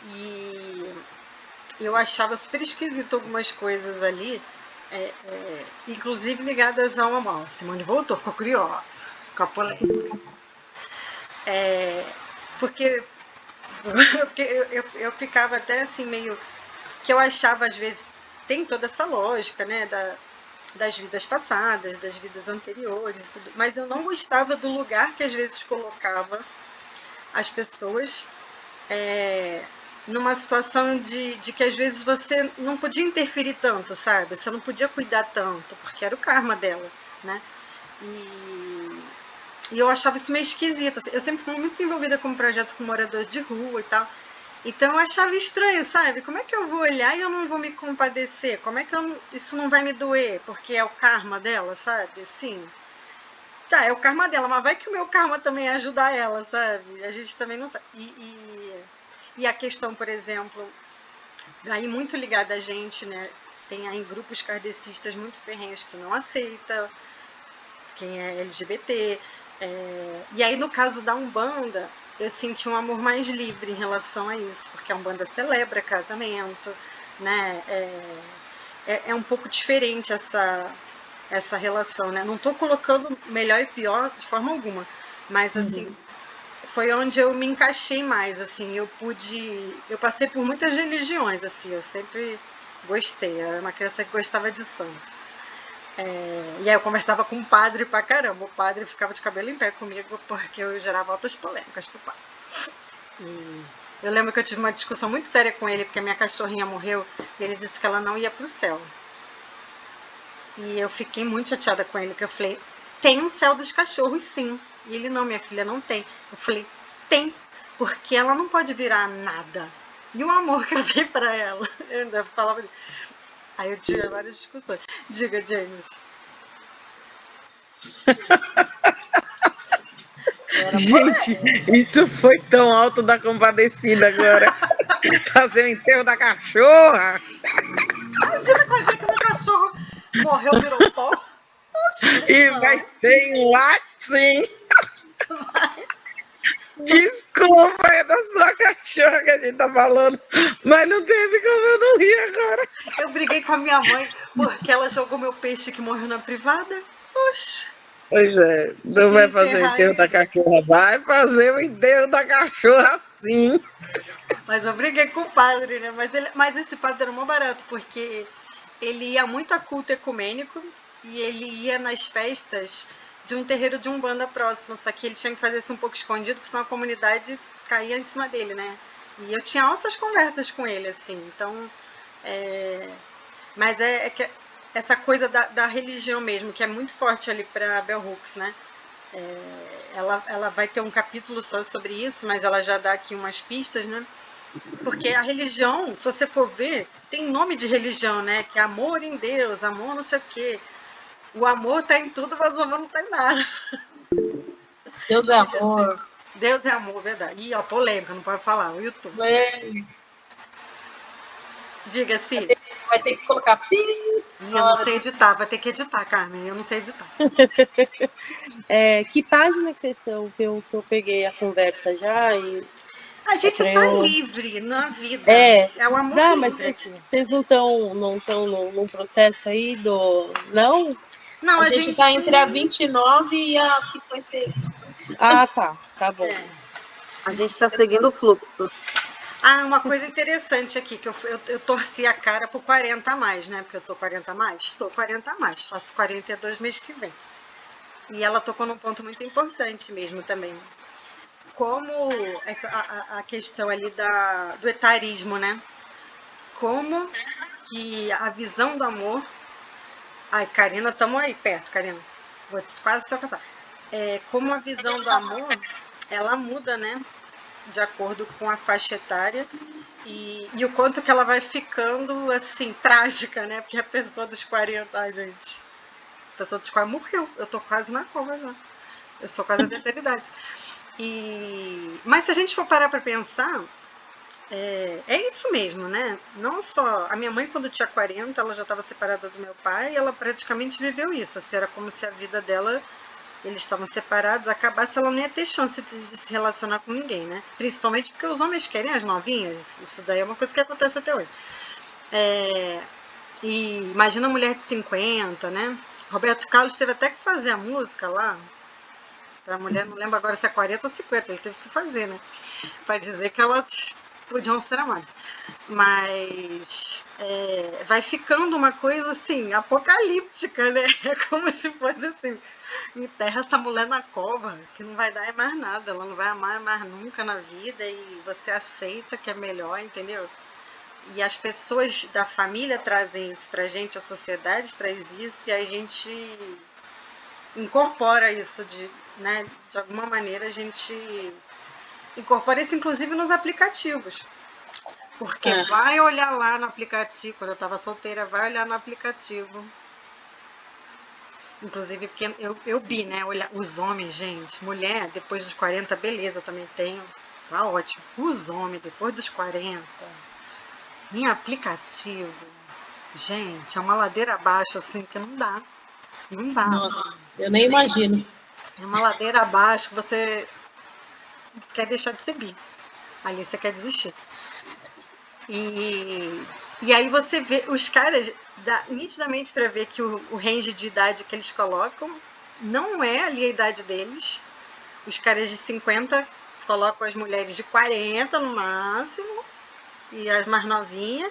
A: E eu achava super esquisito algumas coisas ali, inclusive ligadas ao mal. Simone voltou, ficou curiosa com a polêmica. Porque eu ficava até assim meio... que eu achava, às vezes, tem toda essa lógica, né, das vidas passadas, das vidas anteriores, tudo, mas eu não gostava do lugar que às vezes colocava as pessoas numa situação de que às vezes você não podia interferir tanto, sabe? Você não podia cuidar tanto, porque era o karma dela, né? E eu achava isso meio esquisito. Eu sempre fui muito envolvida com um projeto com moradores de rua e tal. Então eu achava estranho, sabe? Como é que eu vou olhar e eu não vou me compadecer? Como é que isso não vai me doer? Porque é o karma dela, sabe? Assim, tá, é o karma dela, mas vai que o meu karma também ajuda ela, sabe? A gente também não sabe. E a questão, por exemplo, aí muito ligada a gente, né? tem aí grupos kardecistas muito ferrenhos que não aceita quem é LGBT. E aí, no caso da Umbanda, eu senti um amor mais livre em relação a isso, porque a Umbanda celebra casamento, né? É um pouco diferente essa relação, né? Não estou colocando melhor e pior de forma alguma, mas assim, foi onde eu me encaixei mais, assim, eu passei por muitas religiões, assim, eu sempre gostei, eu era uma criança que gostava de santo. E aí eu conversava com o padre pra caramba, o padre ficava de cabelo em pé comigo porque eu gerava altas polêmicas pro padre. E eu lembro que eu tive uma discussão muito séria com ele, porque a minha cachorrinha morreu, e ele disse que ela não ia pro céu. E eu fiquei muito chateada com ele, que eu falei, tem um céu dos cachorros, sim. E ele, não, minha filha, não tem. Eu falei, tem, porque ela não pode virar nada. E o amor que eu dei pra ela, eu ainda falava... Aí eu tive várias discussões. Diga, James.
C: Gente, isso foi tão alto da compadecida agora. Fazer o enterro da cachorra.
A: Imagina coisa que meu cachorro morreu, virou pó. Oxi,
C: E
A: não.
C: vai ter um latim. Desculpa, é da sua cachorra que a gente tá falando, mas não teve como eu não rir agora.
A: Eu briguei com a minha mãe porque ela jogou meu peixe que morreu na privada. Oxe.
C: Pois é, não vai fazer o enterro da cachorra, vai fazer o enterro da cachorra sim.
A: Mas eu briguei com o padre, né? Mas esse padre era mó barato, porque ele ia muito a culto ecumênico e ele ia nas festas de um terreiro de Umbanda próximo, só que ele tinha que fazer isso um pouco escondido, porque senão a comunidade caía em cima dele, né? E eu tinha altas conversas com ele, assim, então... Mas é que essa coisa da religião mesmo, que é muito forte ali para Bell Hooks, né? Ela vai ter um capítulo só sobre isso, mas ela já dá aqui umas pistas, né? Porque a religião, se você for ver, tem nome de religião, né? Que é amor em Deus, amor não sei o quê. O amor tá em tudo, mas o amor não tá em nada.
B: Deus é amor.
A: Deus é amor, verdade. Ih, ó, polêmica, não pode falar, o YouTube. Diga, Sim.
B: Vai ter que colocar pi.
A: Eu não sei editar, vai ter que editar, Carmen, eu não sei editar.
F: Que página que vocês estão, que eu peguei a conversa já?
A: A gente tá livre na vida. É o amor
F: não,
A: livre.
F: Mas vocês não estão num processo aí do... Não?
B: Não, a gente tá entre a 29 e a 50.
F: Ah, tá bom.
E: A gente está seguindo o fluxo.
A: Uma coisa interessante aqui, que eu torci a cara por 40 a mais, né? Porque eu tô 40 a mais? Estou 40 a mais, faço 42 meses que vem. E ela tocou num ponto muito importante mesmo também. Como a questão ali do etarismo, né? Como que a visão do amor... Ai, Karina, estamos aí perto, Karina. Vou quase te alcançar. Como a visão do amor, ela muda, né? De acordo com a faixa etária e o quanto que ela vai ficando, assim, trágica, né? Porque a pessoa dos 40, gente, a pessoa dos 40 morreu. Eu tô quase na cova já. Eu sou quase a terceira idade. Mas se a gente for parar para pensar, é isso mesmo, né? Não só... A minha mãe, quando tinha 40, ela já estava separada do meu pai e ela praticamente viveu isso. Assim, era como se a vida dela... Eles estavam separados, acabasse, ela não ia ter chance de se relacionar com ninguém, né? Principalmente porque os homens querem as novinhas. Isso daí é uma coisa que acontece até hoje. E imagina a mulher de 50, né? Roberto Carlos teve até que fazer a música lá. Pra mulher, não lembro agora se é 40 ou 50, ele teve que fazer, né? Pra dizer que elas podiam ser amadas. Mas vai ficando uma coisa assim, apocalíptica, né? É como se fosse assim, enterra essa mulher na cova, que não vai dar mais nada, ela não vai amar mais nunca na vida e você aceita que é melhor, entendeu? E as pessoas da família trazem isso pra gente, a sociedade traz isso e a gente incorpora isso de alguma maneira a gente incorpora isso inclusive nos aplicativos. Porque vai olhar lá no aplicativo, quando eu estava solteira, vai olhar no aplicativo. Inclusive, porque eu vi, né? Olhar, os homens, gente, mulher, depois dos 40, beleza, eu também tenho. Tá ótimo. Os homens, depois dos 40, em aplicativo, Gente, é uma ladeira abaixo, assim, que não dá. Não dá.
B: Nossa, eu nem imagino.
A: É uma ladeira abaixo que você quer deixar de subir. Ali você quer desistir. E aí você vê, os caras, dá nitidamente para ver que o range de idade que eles colocam não é ali a idade deles. Os caras de 50 colocam as mulheres de 40 no máximo, e as mais novinhas.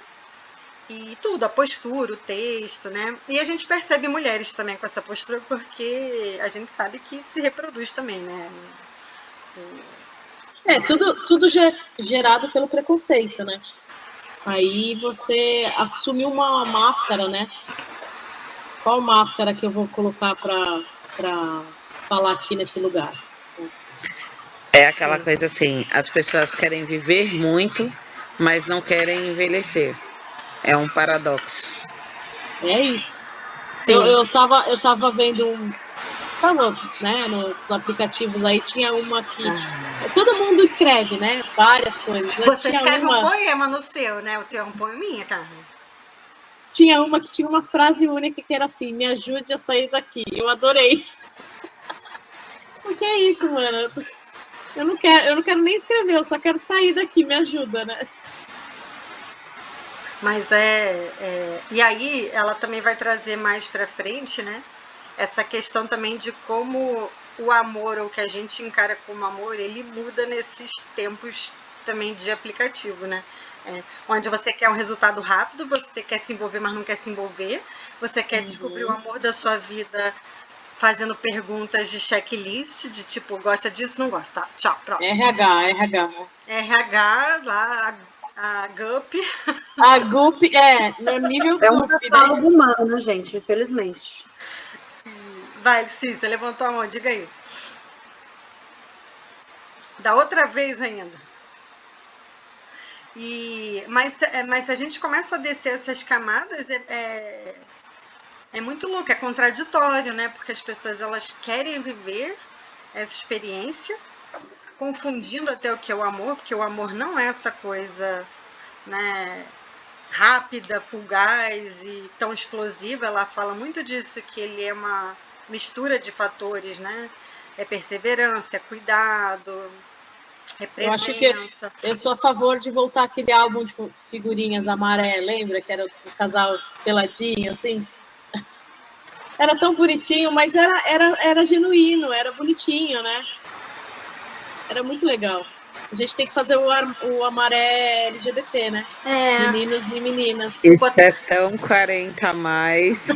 A: E tudo, a postura, o texto, né? E a gente percebe mulheres também com essa postura, porque a gente sabe que se reproduz também, né?
B: Tudo gerado pelo preconceito, né? Aí você assume uma máscara, né? Qual máscara que eu vou colocar para falar aqui nesse lugar?
C: É aquela coisa assim, as pessoas querem viver muito, mas não querem envelhecer. É um paradoxo.
B: É isso. Eu tava vendo né, nos aplicativos aí, tinha uma que todo mundo escreve, né? Várias coisas.
A: Você escreve um poema no seu, né? O teu é um poeminha, Carmen.
B: Tinha uma que tinha uma frase única que era assim: me ajude a sair daqui. Eu adorei. O que é isso, mano? Eu não quero nem escrever, eu só quero sair daqui, me ajuda, né?
A: Mas e aí ela também vai trazer mais para frente, né? Essa questão também de como o amor, ou que a gente encara como amor, ele muda nesses tempos também de aplicativo, né? Onde você quer um resultado rápido, você quer se envolver, mas não quer se envolver, você quer descobrir o amor da sua vida fazendo perguntas de checklist, de tipo, gosta disso, não gosta, tá, tchau, próximo. RH, lá, a GUP.
B: A GUP, no nível GUP.
E: É uma fala humana, gente, infelizmente.
A: Vai, Cícia, levantou a mão, diga aí. Da outra vez ainda. Mas se a gente começa a descer essas camadas, é muito louco, é contraditório, né? Porque as pessoas, elas querem viver essa experiência, confundindo até o que é o amor, porque o amor não é essa coisa, né, rápida, fugaz e tão explosiva. Ela fala muito disso, que ele é uma mistura de fatores, né? É perseverança, é cuidado, é presença.
B: Eu acho que eu sou a favor de voltar aquele álbum de figurinhas amarelo, lembra? Que era o casal peladinho, assim. Era tão bonitinho, mas era genuíno, era bonitinho, né? Era muito legal. A gente tem que fazer o amaré LGBT, né? Meninos e meninas.
C: Isso é tão 40 a mais.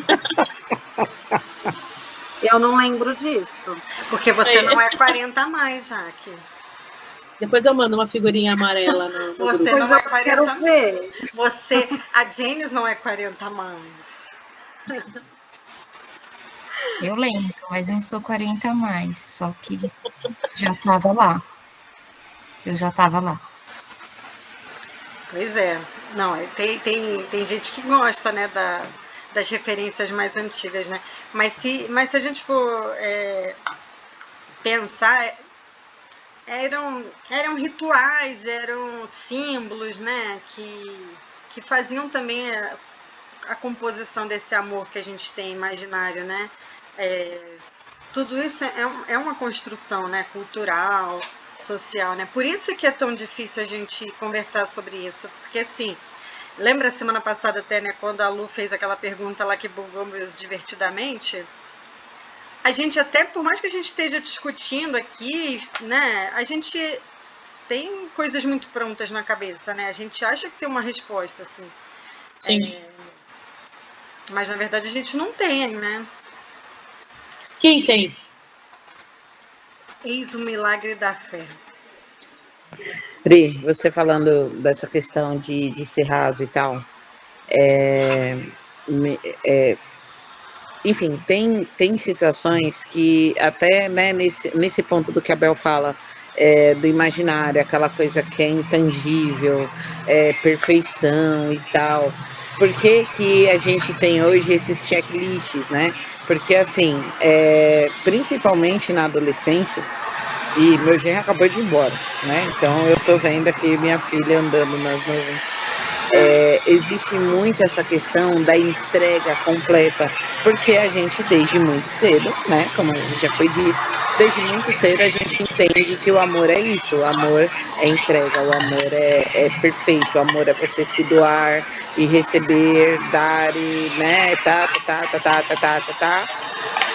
E: Eu não lembro disso.
A: Porque você não é 40 a mais, Jaque.
B: Depois eu mando uma figurinha amarela no
A: Você
B: grupo.
A: não é 40
E: quero ver.
A: A James não é 40 a mais.
D: Eu lembro, mas não sou 40 a mais, só que já estava lá. Eu já estava lá.
A: Pois é. Não, tem gente que gosta, né, das referências mais antigas, né? Mas se a gente for pensar, eram rituais, eram símbolos, né, que faziam também a composição desse amor que a gente tem imaginário, né? Tudo isso é uma construção, né, cultural, social, né? Por isso que é tão difícil a gente conversar sobre isso, porque assim, lembra semana passada até, né, quando a Lu fez aquela pergunta lá que bugamos divertidamente? A gente até, por mais que a gente esteja discutindo aqui, né, a gente tem coisas muito prontas na cabeça, né? A gente acha que tem uma resposta, assim.
B: Sim.
A: Mas, na verdade, a gente não tem, né?
B: Quem tem?
C: Eis o milagre da fé. Ri, você falando dessa questão de ser raso e tal, enfim, tem situações que até, né, nesse ponto do que a Bel fala, do imaginário, aquela coisa que é intangível, perfeição e tal. Por que a gente tem hoje esses checklists, né? Porque, assim, principalmente na adolescência, e meu genro acabou de ir embora, né? Então eu tô vendo aqui minha filha andando nas nuvens. existe muito essa questão da entrega completa, porque a gente desde muito cedo, né, como já foi dito, desde muito cedo a gente entende que o amor é isso, o amor é entrega, o amor é perfeito, o amor é você se doar e receber, dar e, né,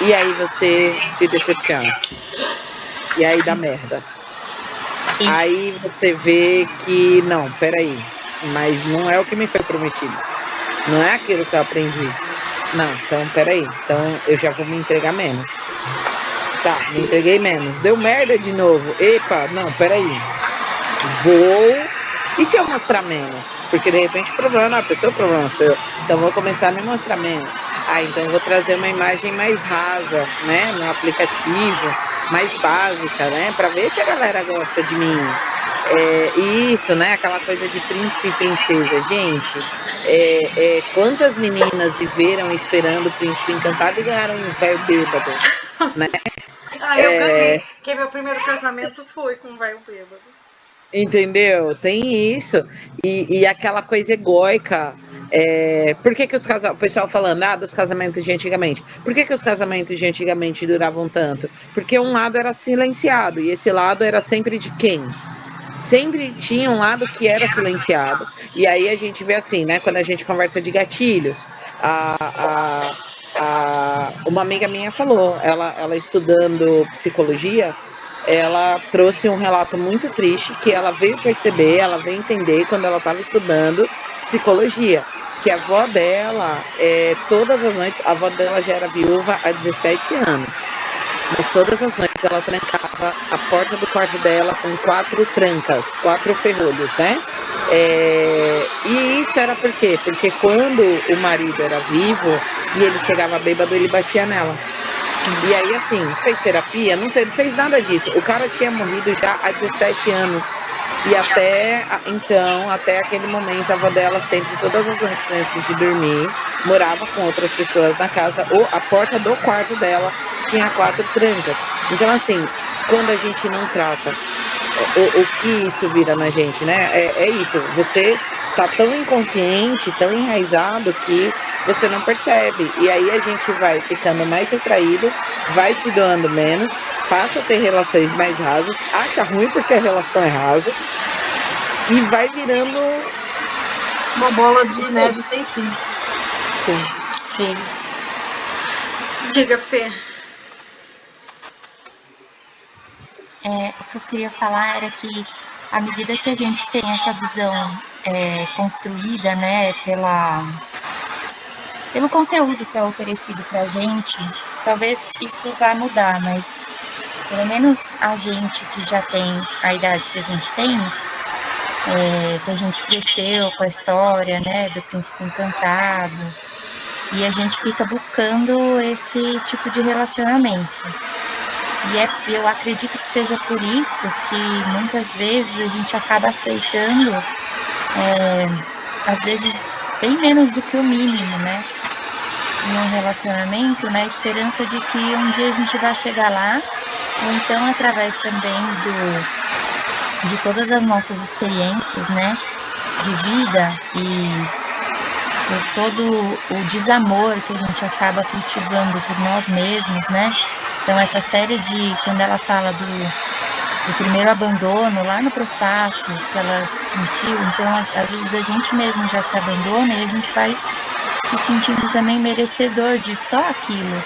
C: e aí você se decepciona, e aí dá merda. Sim. Aí você vê que, não, peraí, mas não é o que me foi prometido, não é aquilo que eu aprendi. Não, então peraí, então eu já vou me entregar menos. Tá, me entreguei menos, deu merda de novo, epa, não, peraí, e se eu mostrar menos? Porque de repente o problema não é a pessoa, o problema sou eu, então vou começar a me mostrar menos. Então eu vou trazer uma imagem mais rasa, né, no aplicativo, mais básica, né, para ver se a galera gosta de mim. Isso, né, aquela coisa de príncipe e princesa, gente, quantas meninas viveram esperando o príncipe encantado e ganharam um velho bêbado, né?
A: Eu ganhei, porque meu primeiro casamento foi com um velho bêbado.
C: Entendeu? Tem isso. E aquela coisa egóica. Por que o pessoal falando dos casamentos de antigamente? Por que os casamentos de antigamente duravam tanto? Porque um lado era silenciado, e esse lado era sempre de quem? Sempre tinha um lado que era silenciado. E aí a gente vê assim, né? Quando a gente conversa de gatilhos, uma amiga minha falou, ela estudando psicologia, ela trouxe um relato muito triste que ela veio perceber, ela veio entender quando ela estava estudando psicologia, que a avó dela, todas as noites, a avó dela já era viúva há 17 anos, mas todas as noites ela trancava a porta do quarto dela com 4 trancas, 4 ferrolhos, né? E isso era por quê? Porque quando o marido era vivo e ele chegava bêbado, ele batia nela. E aí, assim, fez terapia? Não fez nada disso. O cara tinha morrido já há 17 anos. E até aquele momento, a avó dela sempre, todas as noites antes de dormir, morava com outras pessoas na casa, ou a porta do quarto dela tinha 4 trancas. Então, assim, quando a gente não trata o que isso vira na gente, né? É isso, você tá tão inconsciente, tão enraizado que você não percebe. E aí a gente vai ficando mais retraído, vai se doando menos, passa a ter relações mais rasas, acha ruim porque a relação é rasa e vai virando
B: uma bola de neve sem fim.
A: Sim. Diga, Fê.
D: O que eu queria falar era que, à medida que a gente tem essa visão construída, né, pelo conteúdo que é oferecido para a gente, talvez isso vá mudar, mas pelo menos a gente que já tem a idade que a gente tem, que a gente cresceu com a história, né, do Príncipe Encantado, e a gente fica buscando esse tipo de relacionamento. E eu acredito que seja por isso que muitas vezes a gente acaba aceitando, às vezes, bem menos do que o mínimo, né? Em um relacionamento, na esperança de que um dia a gente vai chegar lá, ou então através também de todas as nossas experiências, né? De vida e por todo o desamor que a gente acaba cultivando por nós mesmos, né? Então, essa série quando ela fala do primeiro abandono, lá no prefácio que ela sentiu, então, às vezes a gente mesmo já se abandona e a gente vai se sentindo também merecedor de só aquilo,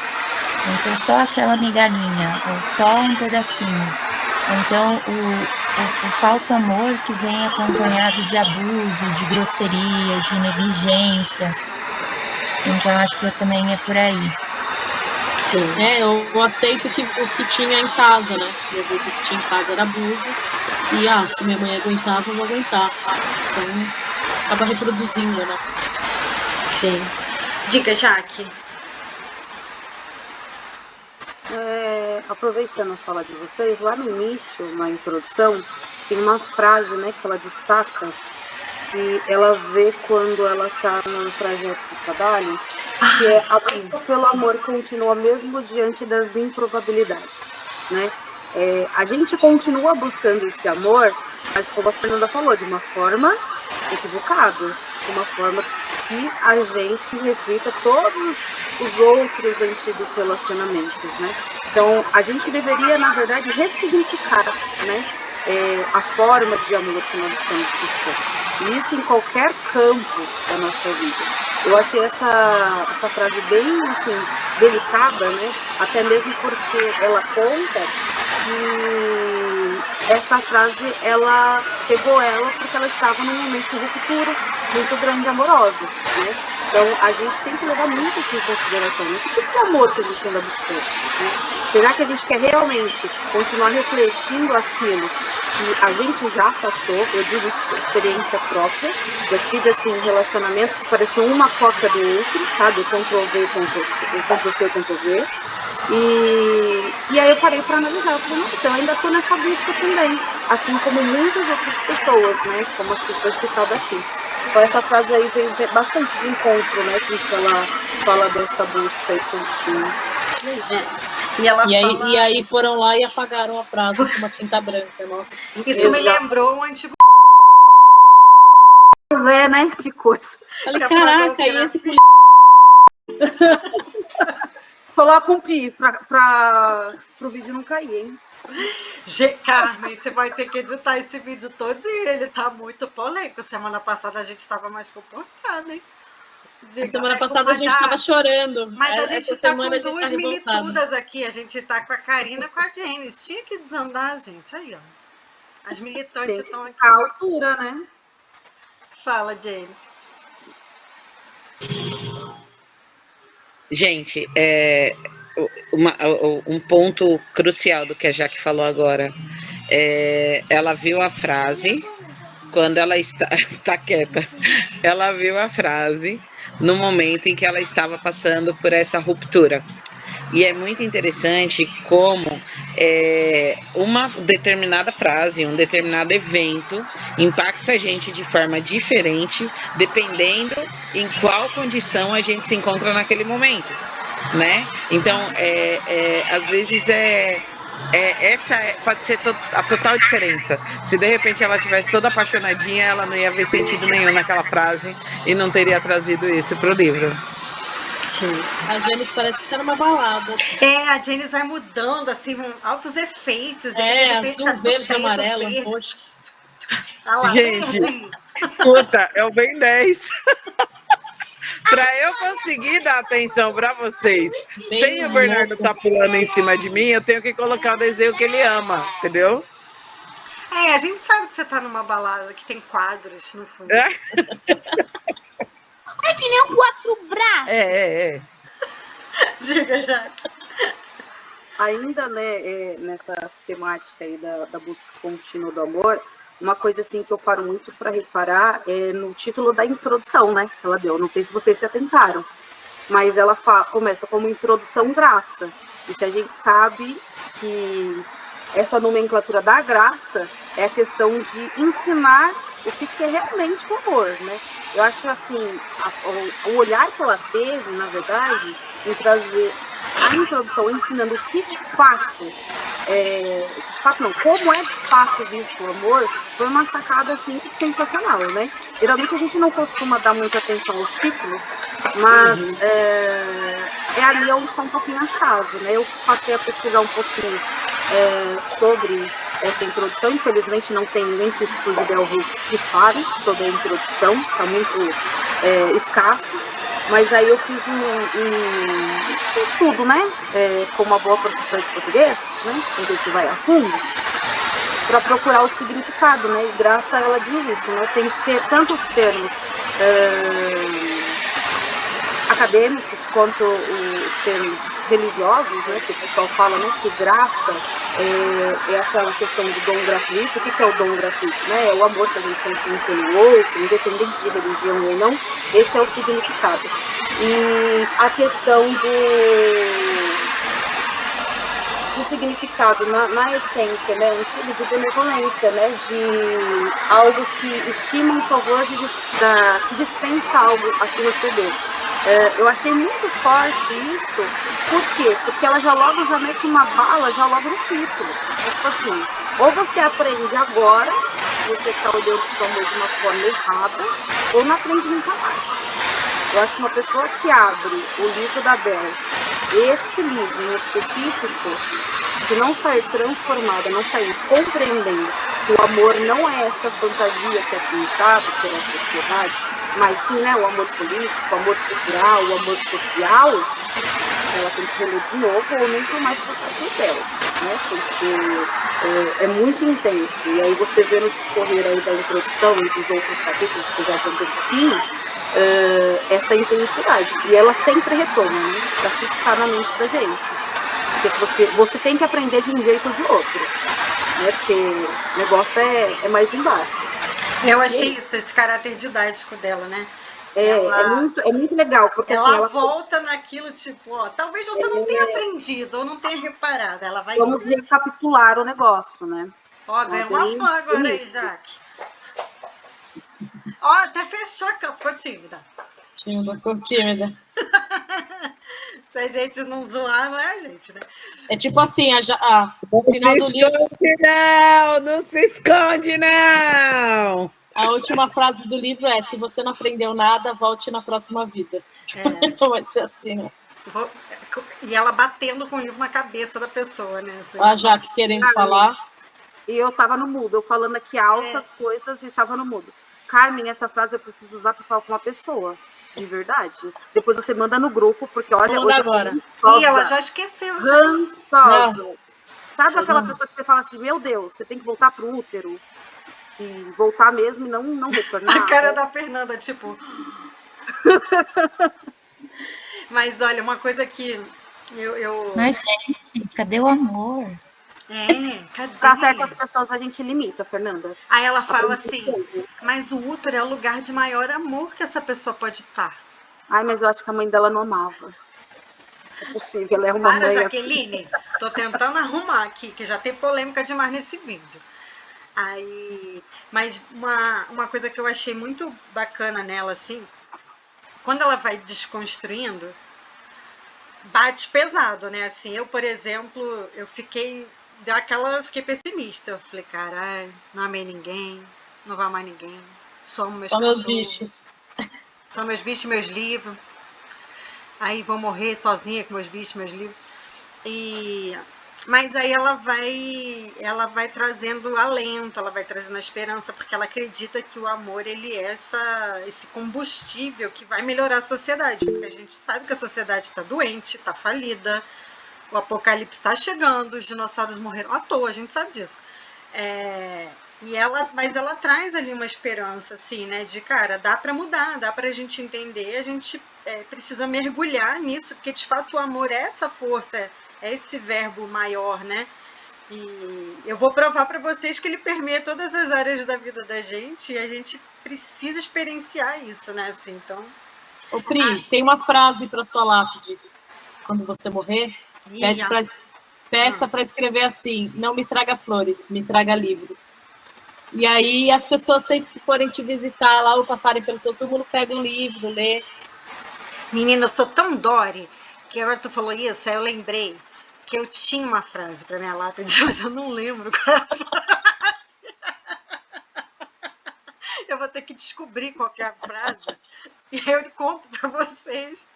D: ou então só aquela migalhinha, ou só um pedacinho. Ou então, o falso amor que vem acompanhado de abuso, de grosseria, de negligência. Então, acho que também é por aí.
B: Sim. Eu aceito o que tinha em casa, né? E às vezes o que tinha em casa era abuso. E, se minha mãe aguentava, eu vou aguentar. Então, acaba reproduzindo, né?
A: Sim. Diga, Jaque.
E: Aproveitando a fala de vocês, lá no início, na introdução, tem uma frase, né, que ela destaca, que ela vê quando ela está no trajeto de trabalho, que é a busca pelo amor continua mesmo diante das improbabilidades, né? A gente continua buscando esse amor, mas como a Fernanda falou, de uma forma equivocada, de uma forma que a gente reflita todos os outros antigos relacionamentos, né? Então, a gente deveria, na verdade, ressignificar, né? A forma de amor que nós estamos buscando. E isso em qualquer campo da nossa vida. Eu achei essa frase bem, assim, delicada, né? Até mesmo porque ela conta que essa frase, ela pegou ela porque ela estava num momento de ruptura muito grande amorosa, né? Então, a gente tem que levar muito isso em consideração, né? Que tipo de amor que a gente anda buscando, né? Será que a gente quer realmente continuar refletindo aquilo que a gente já passou? Eu digo isso por experiência própria. Eu tive, assim, relacionamentos que pareciam uma cópia do outro, sabe? Ctrl-V, Ctrl-C, Ctrl-V. E aí eu parei para analisar. Eu falei, nossa, eu ainda estou nessa busca também. Assim como muitas outras pessoas, né? Como assim foi citado aqui. Então, essa frase aí veio bastante de encontro, né? Que ela fala dessa busca aí contínua.
B: E aí foram lá e apagaram a frase com uma tinta branca. Nossa,
A: isso me lembrou um antigo.
E: Né? Que coisa.
B: Falei, caraca, e esse
E: Coloca um pi para o vídeo não cair, hein?
A: Carmen, você vai ter que editar esse vídeo todinho. Ele tá muito polêmico. Semana passada a gente estava mais comportada, hein?
B: Semana passada a gente estava chorando.
A: Mas a gente tá com duas militudas aqui. A gente tá com a Karina e com a Janice. Tinha que desandar, gente. Aí, ó. As militantes estão aqui.
E: A altura, né?
A: Fala, Jane.
C: Gente, um ponto crucial do que a Jaque falou agora. Ela viu a frase, quando ela está quieta, ela viu a frase no momento em que ela estava passando por essa ruptura. E é muito interessante como uma determinada frase, um determinado evento impacta a gente de forma diferente, dependendo em qual condição a gente se encontra naquele momento, né? Então, às vezes essa pode ser a total diferença. Se de repente ela tivesse toda apaixonadinha, ela não ia ver sentido nenhum naquela frase e não teria trazido isso para o livro.
B: Sim. A Janice parece que tá numa balada.
A: A Janice vai mudando, assim, altos efeitos.
B: Azul, verde, amarelo, roxo.
C: Gente, puta, é o Ben 10. Para eu conseguir dar atenção para vocês, bem sem o Bernardo tá pulando em cima de mim, eu tenho que colocar o desenho que ele ama, entendeu?
A: A gente sabe que você tá numa balada que tem quadros no fundo.
G: É que nem um 4 braços.
A: Diga, Jaque.
E: Ainda, né, nessa temática aí da busca contínua do amor, uma coisa assim que eu paro muito para reparar é no título da introdução, né, que ela deu. Não sei se vocês se atentaram, mas ela começa como introdução graça. E se a gente sabe que essa nomenclatura da graça é a questão de ensinar o que é realmente o amor, né? Eu acho assim, o olhar que ela teve, na verdade, em trazer a introdução ensinando o que de fato não, como é de fato visto o amor, foi uma sacada assim sensacional, né? Geralmente a gente não costuma dar muita atenção aos títulos, mas é ali onde está um pouquinho a chave, né? Eu passei a pesquisar um pouquinho sobre essa introdução. Infelizmente não tem ninguém que estude Bell Hooks que fale sobre a introdução, está muito escasso, mas aí eu fiz um estudo, né, como uma boa professora de português, né, a gente vai a fundo, para procurar o significado, né, e graça ela diz isso, né, tem que ter tantos termos acadêmicos quanto os termos religiosos, né, que o pessoal fala, né, que graça é aquela questão do dom gratuito. O que é o dom gratuito? Né? É o amor que a gente sente um pelo outro, independente de religião ou não. Esse é o significado. E a questão do significado na essência, né, antigo, de benevolência, né, de algo que estima em favor que dispensa algo a se receber. Eu achei muito forte isso. Por quê? Porque ela já mete uma bala já logo no título. É tipo assim, ou você aprende agora, você está olhando para o amor de uma forma errada ou não aprende nunca mais. Eu acho que uma pessoa que abre o livro da Bel, este livro em específico, de não sair transformada, não sair compreendendo que o amor não é essa fantasia que é pintado pela sociedade, mas sim, né, o amor político, o amor cultural, o amor social, ela tem que reler de novo ou nunca mais passar por dela, né, porque é muito intenso. E aí você vê no discorrer aí da introdução e dos outros capítulos, que eu já adiantei um pouquinho, essa intensidade. E ela sempre retoma, né, para fixar na mente da gente. Porque você tem que aprender de um jeito ou de outro, né? Porque o negócio é mais embaixo.
A: Eu achei isso, esse caráter didático dela, né?
E: É muito legal, porque
A: ela volta naquilo, tipo, ó, talvez você não tenha aprendido ou não tenha reparado. Ela vai.
E: Vamos recapitular o negócio, né?
A: Ó, ganhou uma fã agora aí, Jaque. Ó, até fechou a cama, ficou tímida.
B: Ficou tímida.
A: Se a gente não zoar, não é a gente, né?
B: É tipo assim, no final do livro...
C: Não se esconde, não!
B: A última frase do livro é: se você não aprendeu nada, volte na próxima vida. Vai ser assim, né?
A: E ela batendo com o livro na cabeça da pessoa, né? Assim,
B: a Jaque querendo falar.
E: E eu tava no mudo, eu falando aqui altas coisas e tava no mudo. Carmen, essa frase eu preciso usar para falar com uma pessoa. De verdade. Depois você manda no grupo, porque olha...
B: Hoje agora.
A: E ela já esqueceu.
E: Rançosa. Sabe aquela pessoa que você fala assim, meu Deus, você tem que voltar pro útero? E voltar mesmo e não retornar?
A: A cara da Fernanda, tipo... Mas olha, uma coisa que eu...
D: Mas, gente, cadê o amor?
A: Cadê?
E: Para certas pessoas a gente limita, Fernanda.
A: Aí ela fala assim, mas o útero é o lugar de maior amor que essa pessoa pode estar.
E: Ai, mas eu acho que a mãe dela não amava. É possível, ela é uma mãe
A: Jaqueline, assim. Tô tentando arrumar aqui, que já tem polêmica demais nesse vídeo. Aí, mas uma coisa que eu achei muito bacana nela, assim, quando ela vai desconstruindo, bate pesado, né? Assim, eu, por exemplo, eu fiquei pessimista. Eu falei, caralho, não amei ninguém, não vou amar ninguém. Só meus bichos. São meus bichos e meus livros. Aí vou morrer sozinha com meus bichos, meus livros. Mas aí ela vai trazendo alento, ela vai trazendo a esperança, porque ela acredita que o amor ele é esse combustível que vai melhorar a sociedade. Porque a gente sabe que a sociedade está doente, está falida, o apocalipse está chegando, os dinossauros morreram à toa, a gente sabe disso. Mas ela traz ali uma esperança, assim, né? De, cara, dá para mudar, dá para a gente entender, a gente precisa mergulhar nisso, porque de fato o amor é essa força, é esse verbo maior, né? E eu vou provar para vocês que ele permeia todas as áreas da vida da gente e a gente precisa experienciar isso, né? Assim, então...
B: Ô, Pri, tem uma frase para sua lápide. Quando você morrer, peça para escrever assim: não me traga flores, me traga livros. E aí as pessoas sempre que forem te visitar lá ou passarem pelo seu túmulo, pegam um livro, lê.
A: Menina, eu sou tão Dori que agora tu falou isso, aí eu lembrei que eu tinha uma frase para minha lápide, mas eu não lembro qual é a frase. Eu vou ter que descobrir qual que é a frase e aí eu conto para vocês.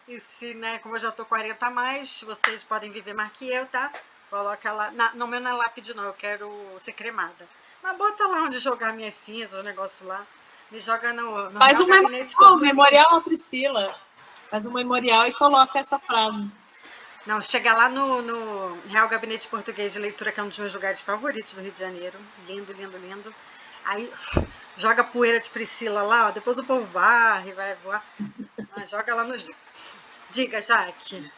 A: E se, né, como eu já tô 40 a mais, vocês podem viver mais que eu, tá? Coloca lá, não é na lápide não, eu quero ser cremada. Mas bota lá onde jogar minhas cinzas, o negócio lá. Me joga no
B: Faz um memorial a Priscila. Faz um memorial e coloca essa frase.
A: Não, chega lá no Real Gabinete Português de Leitura, que é um dos meus lugares favoritos do Rio de Janeiro. Lindo, lindo, lindo. Aí joga poeira de Priscila lá, ó, depois o povo varre, vai voar. Mas joga lá nos livros. Diga, Jaque.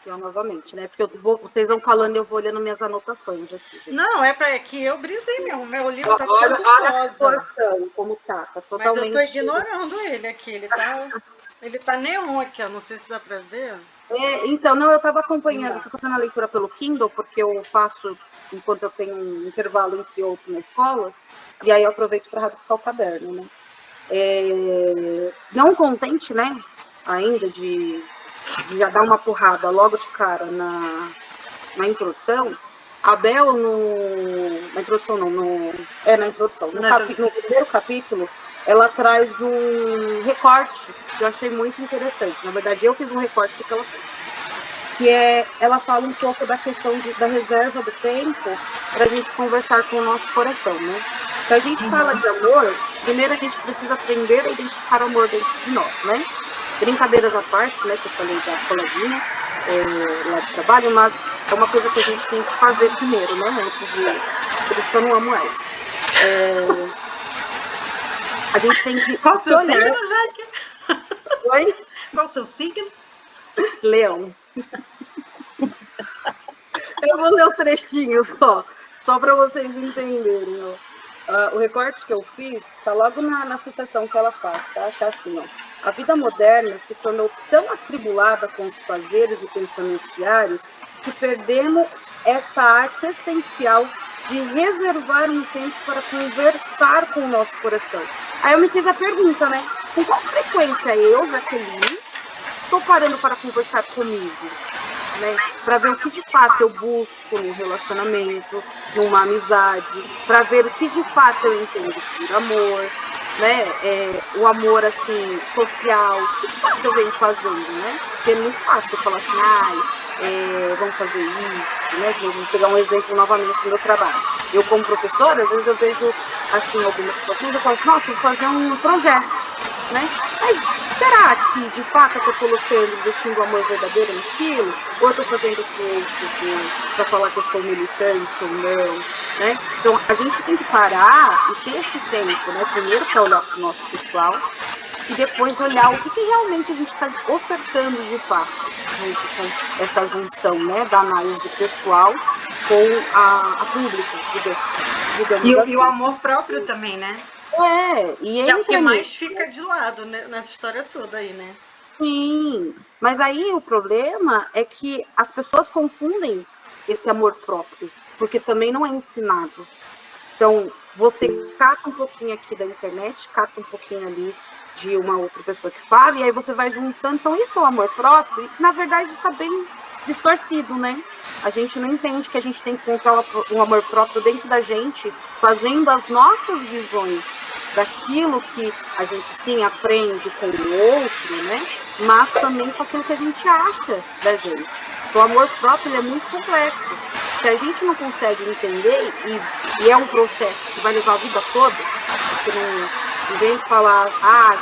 E: Eu novamente, né? Porque vocês vão falando e eu vou olhando minhas anotações aqui. Gente.
A: Não, é para que eu brisei mesmo. Meu livro tá
E: olha a situação, como tá totalmente...
A: Mas eu tô ignorando ele aqui. Ele tá neon aqui, ó. Não sei se dá para ver.
E: Então, não, eu estava acompanhando, estou fazendo a leitura pelo Kindle, porque eu faço, enquanto eu tenho um intervalo entre outro na escola, e aí eu aproveito para rabiscar o caderno, né? Não contente, né, ainda de já dar uma porrada logo de cara na introdução, Bel, na introdução, na introdução, no primeiro capítulo, ela traz um recorte que eu achei muito interessante. Na verdade, eu fiz um recorte que ela fez. Que ela fala um pouco da questão da reserva do tempo para a gente conversar com o nosso coração, né? Se a gente fala de amor, primeiro a gente precisa aprender a identificar o amor dentro de nós, né? Brincadeiras à parte, né? Que eu falei da coleguinha lá de trabalho, mas é uma coisa que a gente tem que fazer primeiro, né? Antes de... Por isso que eu não amo ela. A gente tem que...
A: Qual o seu signo, Jaque?
E: Oi?
A: Qual o seu signo?
E: Leão. Eu vou ler o trechinho só para vocês entenderem. O recorte que eu fiz está logo na citação que ela faz, tá? Tá assim, ó. A vida moderna se tornou tão atribulada com os fazeres e pensamentos diários que perdemos essa arte essencial de reservar um tempo para conversar com o nosso coração. Aí eu me fiz a pergunta, né? Com qual frequência eu, Jaqueline, estou parando para conversar comigo, né? Para ver o que de fato eu busco num relacionamento, numa amizade, para ver o que de fato eu entendo por amor, né? O amor assim social, o que de fato eu venho fazendo, né? Porque é muito fácil falar assim, vamos fazer isso, né? Vou pegar um exemplo novamente do meu trabalho. Eu como professora, às vezes eu vejo assim algumas situações, eu falo assim, nossa, vou fazer um projeto, né? Mas será que de fato eu estou colocando, investindo o amor verdadeiro naquilo? Ou eu estou fazendo para falar que eu sou militante ou não, né? Então a gente tem que parar e ter esse tempo, né? Primeiro para olhar para o nosso pessoal e depois olhar o que realmente a gente está ofertando de fato, junto com essa junção, né? Da análise pessoal com a pública, digamos assim.
A: E o amor próprio também, né?
E: E
A: que é o que mais fica de lado, né, nessa história toda aí, né?
E: Sim, mas aí o problema é que as pessoas confundem esse amor próprio, porque também não é ensinado. Então, você cata um pouquinho aqui da internet, cata um pouquinho ali de uma outra pessoa que fala, e aí você vai juntando. Então, isso é o amor próprio, e na verdade está bem distorcido, né? A gente não entende que a gente tem que encontrar um amor próprio dentro da gente, fazendo as nossas visões daquilo que a gente, sim, aprende com o outro, né? Mas também com aquilo que a gente acha da gente. O amor próprio ele é muito complexo. Se a gente não consegue entender, e é um processo que vai levar a vida toda, porque ninguém fala,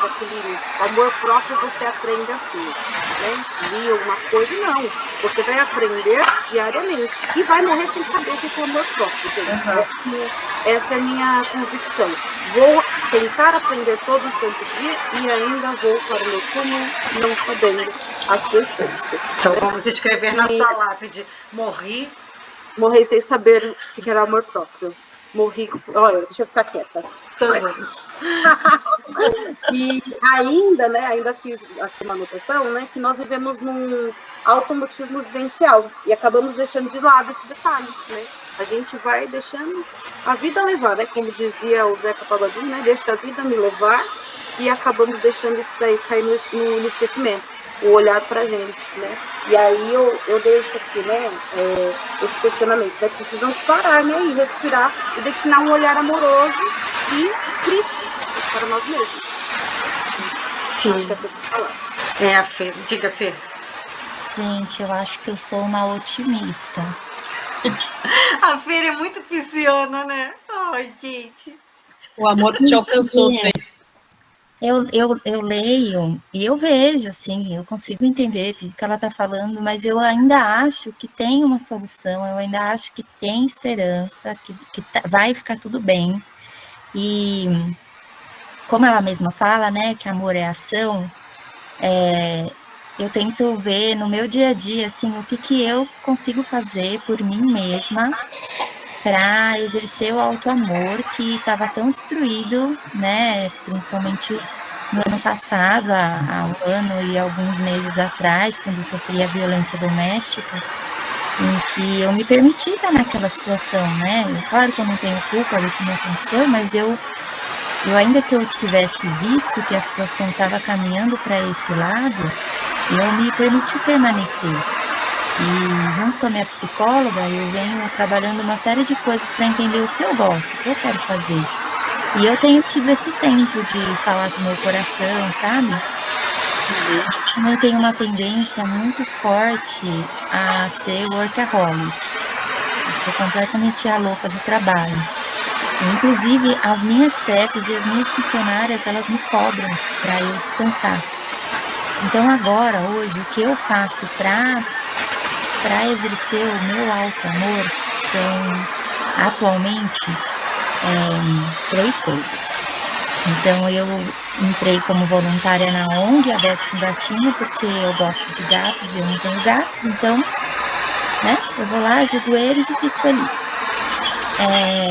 E: Jaqueline, o amor próprio você aprende assim, né? Li alguma coisa, não. Você vai aprender diariamente e vai morrer sem saber o que é o amor próprio, gente. Essa é a minha convicção. Vou tentar aprender todo santo dia e ainda vou para o meu túmulo não sabendo a sua essência.
A: Então vamos escrever na sua lápide, morri
E: sem saber o que era amor próprio. Morri. Olha, deixa eu ficar quieta. E ainda fiz aqui uma anotação, né, que nós vivemos num automotismo vivencial e acabamos deixando de lado esse detalhe, né? A gente vai deixando a vida levar, né? Como dizia o Zeca Pagodinho, né? Deixa a vida me levar, e acabamos deixando isso daí cair no esquecimento, o olhar pra gente, né? E aí eu deixo aqui, né, esse questionamento, né? Precisamos parar, né, e respirar e destinar um olhar amoroso e crítico para nós mesmos.
A: Sim. Fê. Diga, Fê.
D: Gente, eu acho que eu sou uma otimista.
A: A Fê é muito pisciana, né? Ai, gente.
B: O amor te alcançou, Fê.
D: Eu leio e eu vejo, assim, eu consigo entender tudo que ela está falando, mas eu ainda acho que tem uma solução, eu ainda acho que tem esperança, que vai ficar tudo bem. E como ela mesma fala, né, que amor é ação, eu tento ver no meu dia a dia, assim, o que eu consigo fazer por mim mesma para exercer o auto-amor que estava tão destruído, né, principalmente no ano passado, há um ano e alguns meses atrás, quando eu sofri a violência doméstica, em que eu me permiti estar naquela situação, né? Claro que eu não tenho culpa do que me aconteceu, mas eu ainda que eu tivesse visto que a situação estava caminhando para esse lado, eu me permiti permanecer. E junto com a minha psicóloga, eu venho trabalhando uma série de coisas para entender o que eu gosto, o que eu quero fazer. E eu tenho tido esse tempo de falar com o meu coração, sabe? Eu também tenho uma tendência muito forte a ser workaholic. Eu sou completamente a louca do trabalho. Inclusive, as minhas chefes e as minhas funcionárias, elas me cobram para eu descansar. Então, agora, hoje, o que eu faço para exercer o meu alto amor são, atualmente, 3 coisas. Então, eu entrei como voluntária na ONG, a Beto Gatinho, porque eu gosto de gatos e eu não tenho gatos, então, né, eu vou lá, ajudo eles e fico feliz.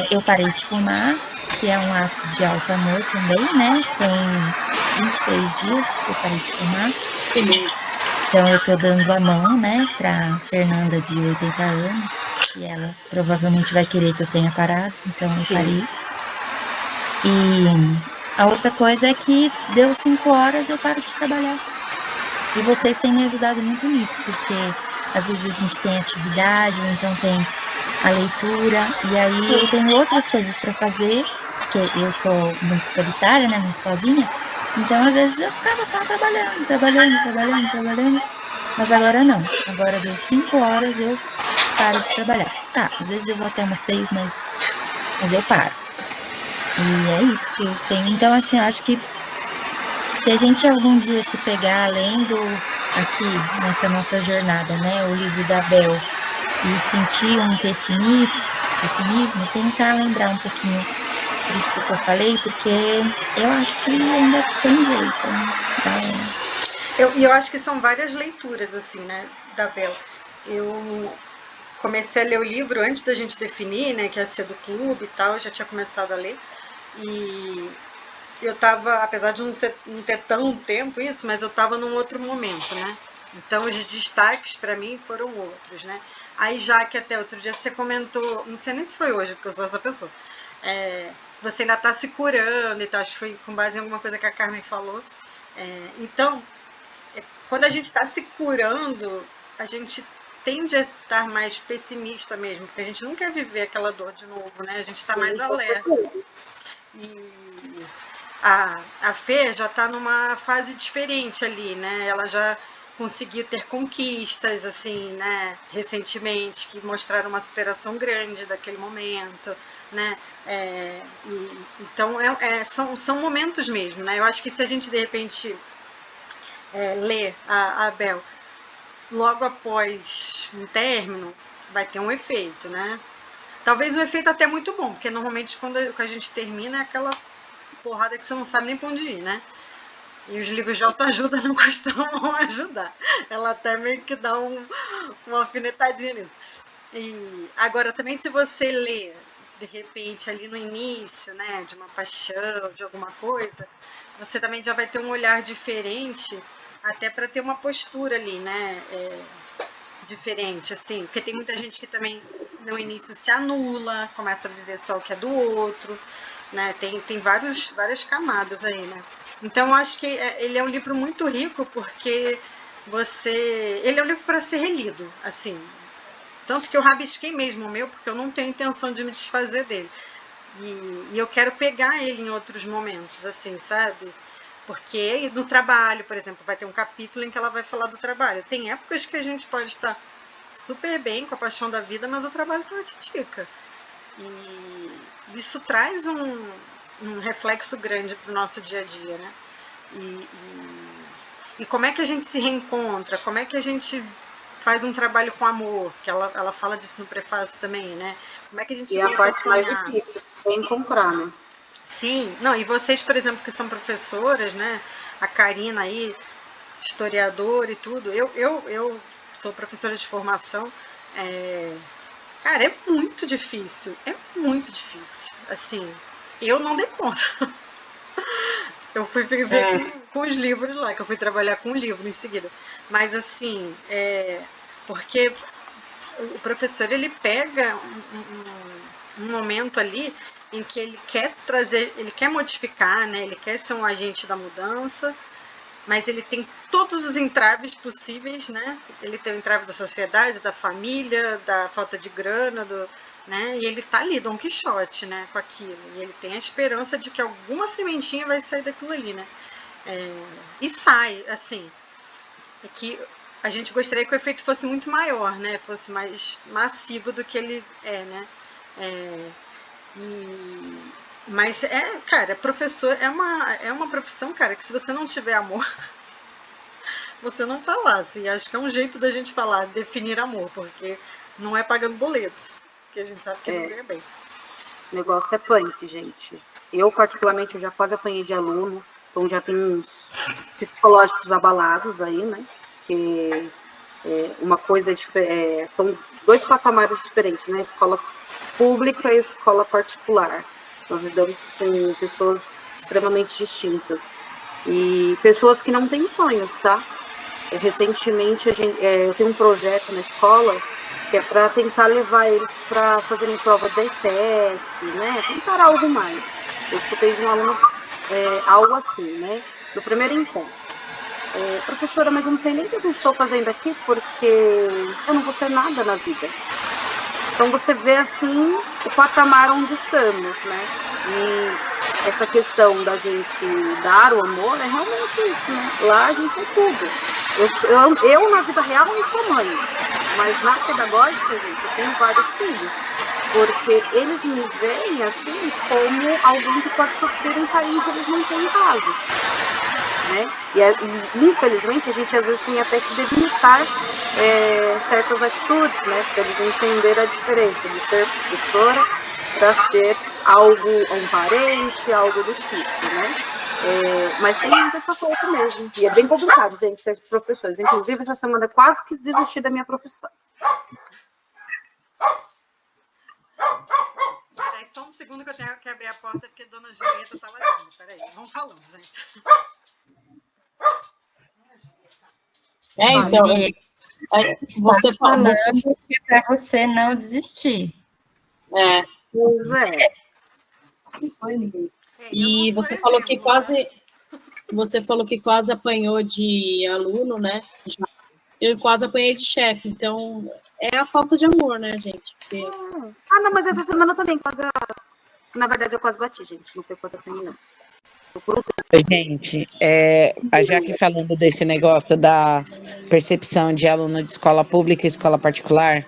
D: Eu parei de fumar, que é um ato de alto amor também, né? Tem 23 dias que eu parei de fumar. Então eu tô dando a mão, né, pra Fernanda de 80 anos, e ela provavelmente vai querer que eu tenha parado, então eu parei. E a outra coisa é que deu 5 horas eu paro de trabalhar. E vocês têm me ajudado muito nisso, porque às vezes a gente tem atividade, ou então tem a leitura, e aí eu tenho outras coisas para fazer, porque eu sou muito solitária, né, muito sozinha, então às vezes eu ficava só trabalhando, mas agora não, agora deu 5 horas, eu paro de trabalhar. Tá, às vezes eu vou até umas 6, mas eu paro. E é isso que eu tenho, então assim, eu acho que se a gente algum dia se pegar lendo aqui, nessa nossa jornada, né, o livro da Bel, e sentir um pessimismo, tentar lembrar um pouquinho disso que eu falei, porque eu acho que ainda tem jeito, né?
A: Eu acho que são várias leituras, assim, né, da Bel. Eu comecei a ler o livro antes da gente definir, né, que ia ser do clube e tal, eu já tinha começado a ler. E eu tava, apesar de não ter tão tempo isso, mas eu tava num outro momento, né? Então os destaques para mim foram outros, né? Aí já que até outro dia você comentou, não sei nem se foi hoje, porque eu sou essa pessoa, você ainda tá se curando e tal, acho que foi com base em alguma coisa que a Carmen falou. Então, quando a gente está se curando, a gente tende a estar mais pessimista mesmo, porque a gente não quer viver aquela dor de novo, né? A gente está mais alerta. E a Fê já está numa fase diferente ali, né? Ela já conseguiu ter conquistas, assim, né? Recentemente, que mostraram uma superação grande daquele momento, né? Então, são momentos mesmo, né? Eu acho que se a gente, de repente, ler a Bel logo após um término, vai ter um efeito, né? Talvez um efeito até muito bom, porque normalmente quando a gente termina é aquela porrada que você não sabe nem pra onde ir, né? E os livros de autoajuda não costumam ajudar. Ela até meio que dá uma alfinetadinha nisso. E agora também se você lê, de repente, ali no início, né, de uma paixão, de alguma coisa, você também já vai ter um olhar diferente, até para ter uma postura ali, né, diferente, assim, porque tem muita gente que também no início se anula, começa a viver só o que é do outro, né? Tem várias camadas aí, né? Então eu acho que ele é um livro muito rico porque ele é um livro para ser relido, assim. Tanto que eu rabisquei mesmo o meu, porque eu não tenho intenção de me desfazer dele. E eu quero pegar ele em outros momentos, assim, sabe? Porque no trabalho, por exemplo, vai ter um capítulo em que ela vai falar do trabalho. Tem épocas que a gente pode estar super bem com a paixão da vida, mas o trabalho tá uma titica. E isso traz um reflexo grande para o nosso dia a dia, né? E como é que a gente se reencontra? Como é que a gente faz um trabalho com amor? Que ela fala disso no prefácio também, né? Como é que a gente
E: volta a sonhar? E a parte mais difícil é encontrar, né?
A: Sim, não, e vocês, por exemplo, que são professoras, né? A Karina aí, historiadora e tudo. Eu sou professora de formação. Cara, é muito difícil. É muito difícil. Assim, eu não dei conta. Eu fui ver com os livros lá, que eu fui trabalhar com o livro em seguida. Mas assim, porque o professor ele pega um momento ali em que ele quer trazer, ele quer modificar, né? Ele quer ser um agente da mudança, mas ele tem todos os entraves possíveis, né? Ele tem o entrave da sociedade, da família, da falta de grana, né? E ele tá ali, Dom Quixote, né? Com aquilo. E ele tem a esperança de que alguma sementinha vai sair daquilo ali, né? E sai, assim. É que a gente gostaria que o efeito fosse muito maior, né? Fosse mais massivo do que ele é, né? Mas cara, professor é uma profissão, cara, que se você não tiver amor, você não tá lá. Assim, acho que é um jeito da gente falar, definir amor, porque não é pagando boletos, porque a gente sabe que não ganha bem.
E: O negócio é punk, gente. Eu, particularmente, eu já quase apanhei de aluno, então já tem uns psicológicos abalados aí, né? Que uma coisa são 2 patamares diferentes, né? Escola pública e escola particular. Nós lidamos com pessoas extremamente distintas e pessoas que não têm sonhos, tá? Recentemente eu tenho um projeto na escola que é para tentar levar eles para fazerem prova da ETEC, né? Tentar algo mais. Eu escutei de um aluno algo assim, né? No primeiro encontro. Professora, mas eu não sei nem o que eu estou fazendo aqui porque eu não vou ser nada na vida. Então você vê assim o patamar onde estamos, né? E essa questão da gente dar o amor é realmente isso, né? Lá a gente é tudo. Eu na vida real não sou mãe, mas na pedagógica, gente, eu tenho vários filhos. Porque eles me veem assim como alguém que pode sofrer um carinho que eles não têm em casa. Né? E infelizmente a gente às vezes tem até que delimitar certas atitudes, né? Para eles entenderem a diferença de ser professora para ser um parente, algo do tipo, né? Mas tem muito essa falta mesmo. E é bem complicado, gente, ser professores. Inclusive, essa semana eu quase quis desistir da minha profissão.
A: Peraí, só um segundo que eu tenho que abrir a porta porque a dona Julieta tá latindo. Peraí, vamos falando, gente.
B: Então, você
D: falando que é para você não desistir.
E: Pois é.
B: E você falou que quase apanhou de aluno, né? Eu quase apanhei de chefe, então é a falta de amor, né, gente? Porque...
E: não, mas essa semana também na verdade eu quase bati, gente, não foi quase apanhei, não.
C: Gente, a Jaque falando desse negócio da percepção de aluno de escola pública e escola particular,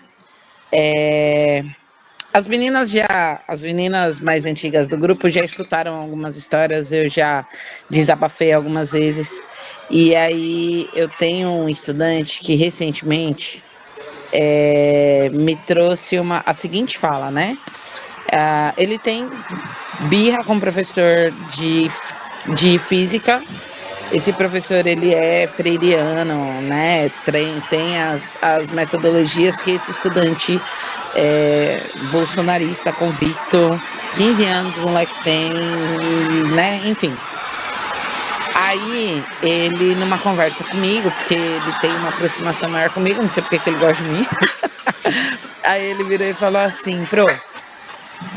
C: as meninas mais antigas do grupo já escutaram algumas histórias, eu já desabafei algumas vezes, e aí eu tenho um estudante que recentemente me trouxe a seguinte fala, né? Ele tem birra com o professor de física. Esse professor, ele é freiriano, né? Tem as metodologias que esse estudante bolsonarista convicto, 15 anos, o moleque tem, né? Enfim. Aí, ele, numa conversa comigo, porque ele tem uma aproximação maior comigo, não sei porque que ele gosta de mim. Aí ele virou e falou assim: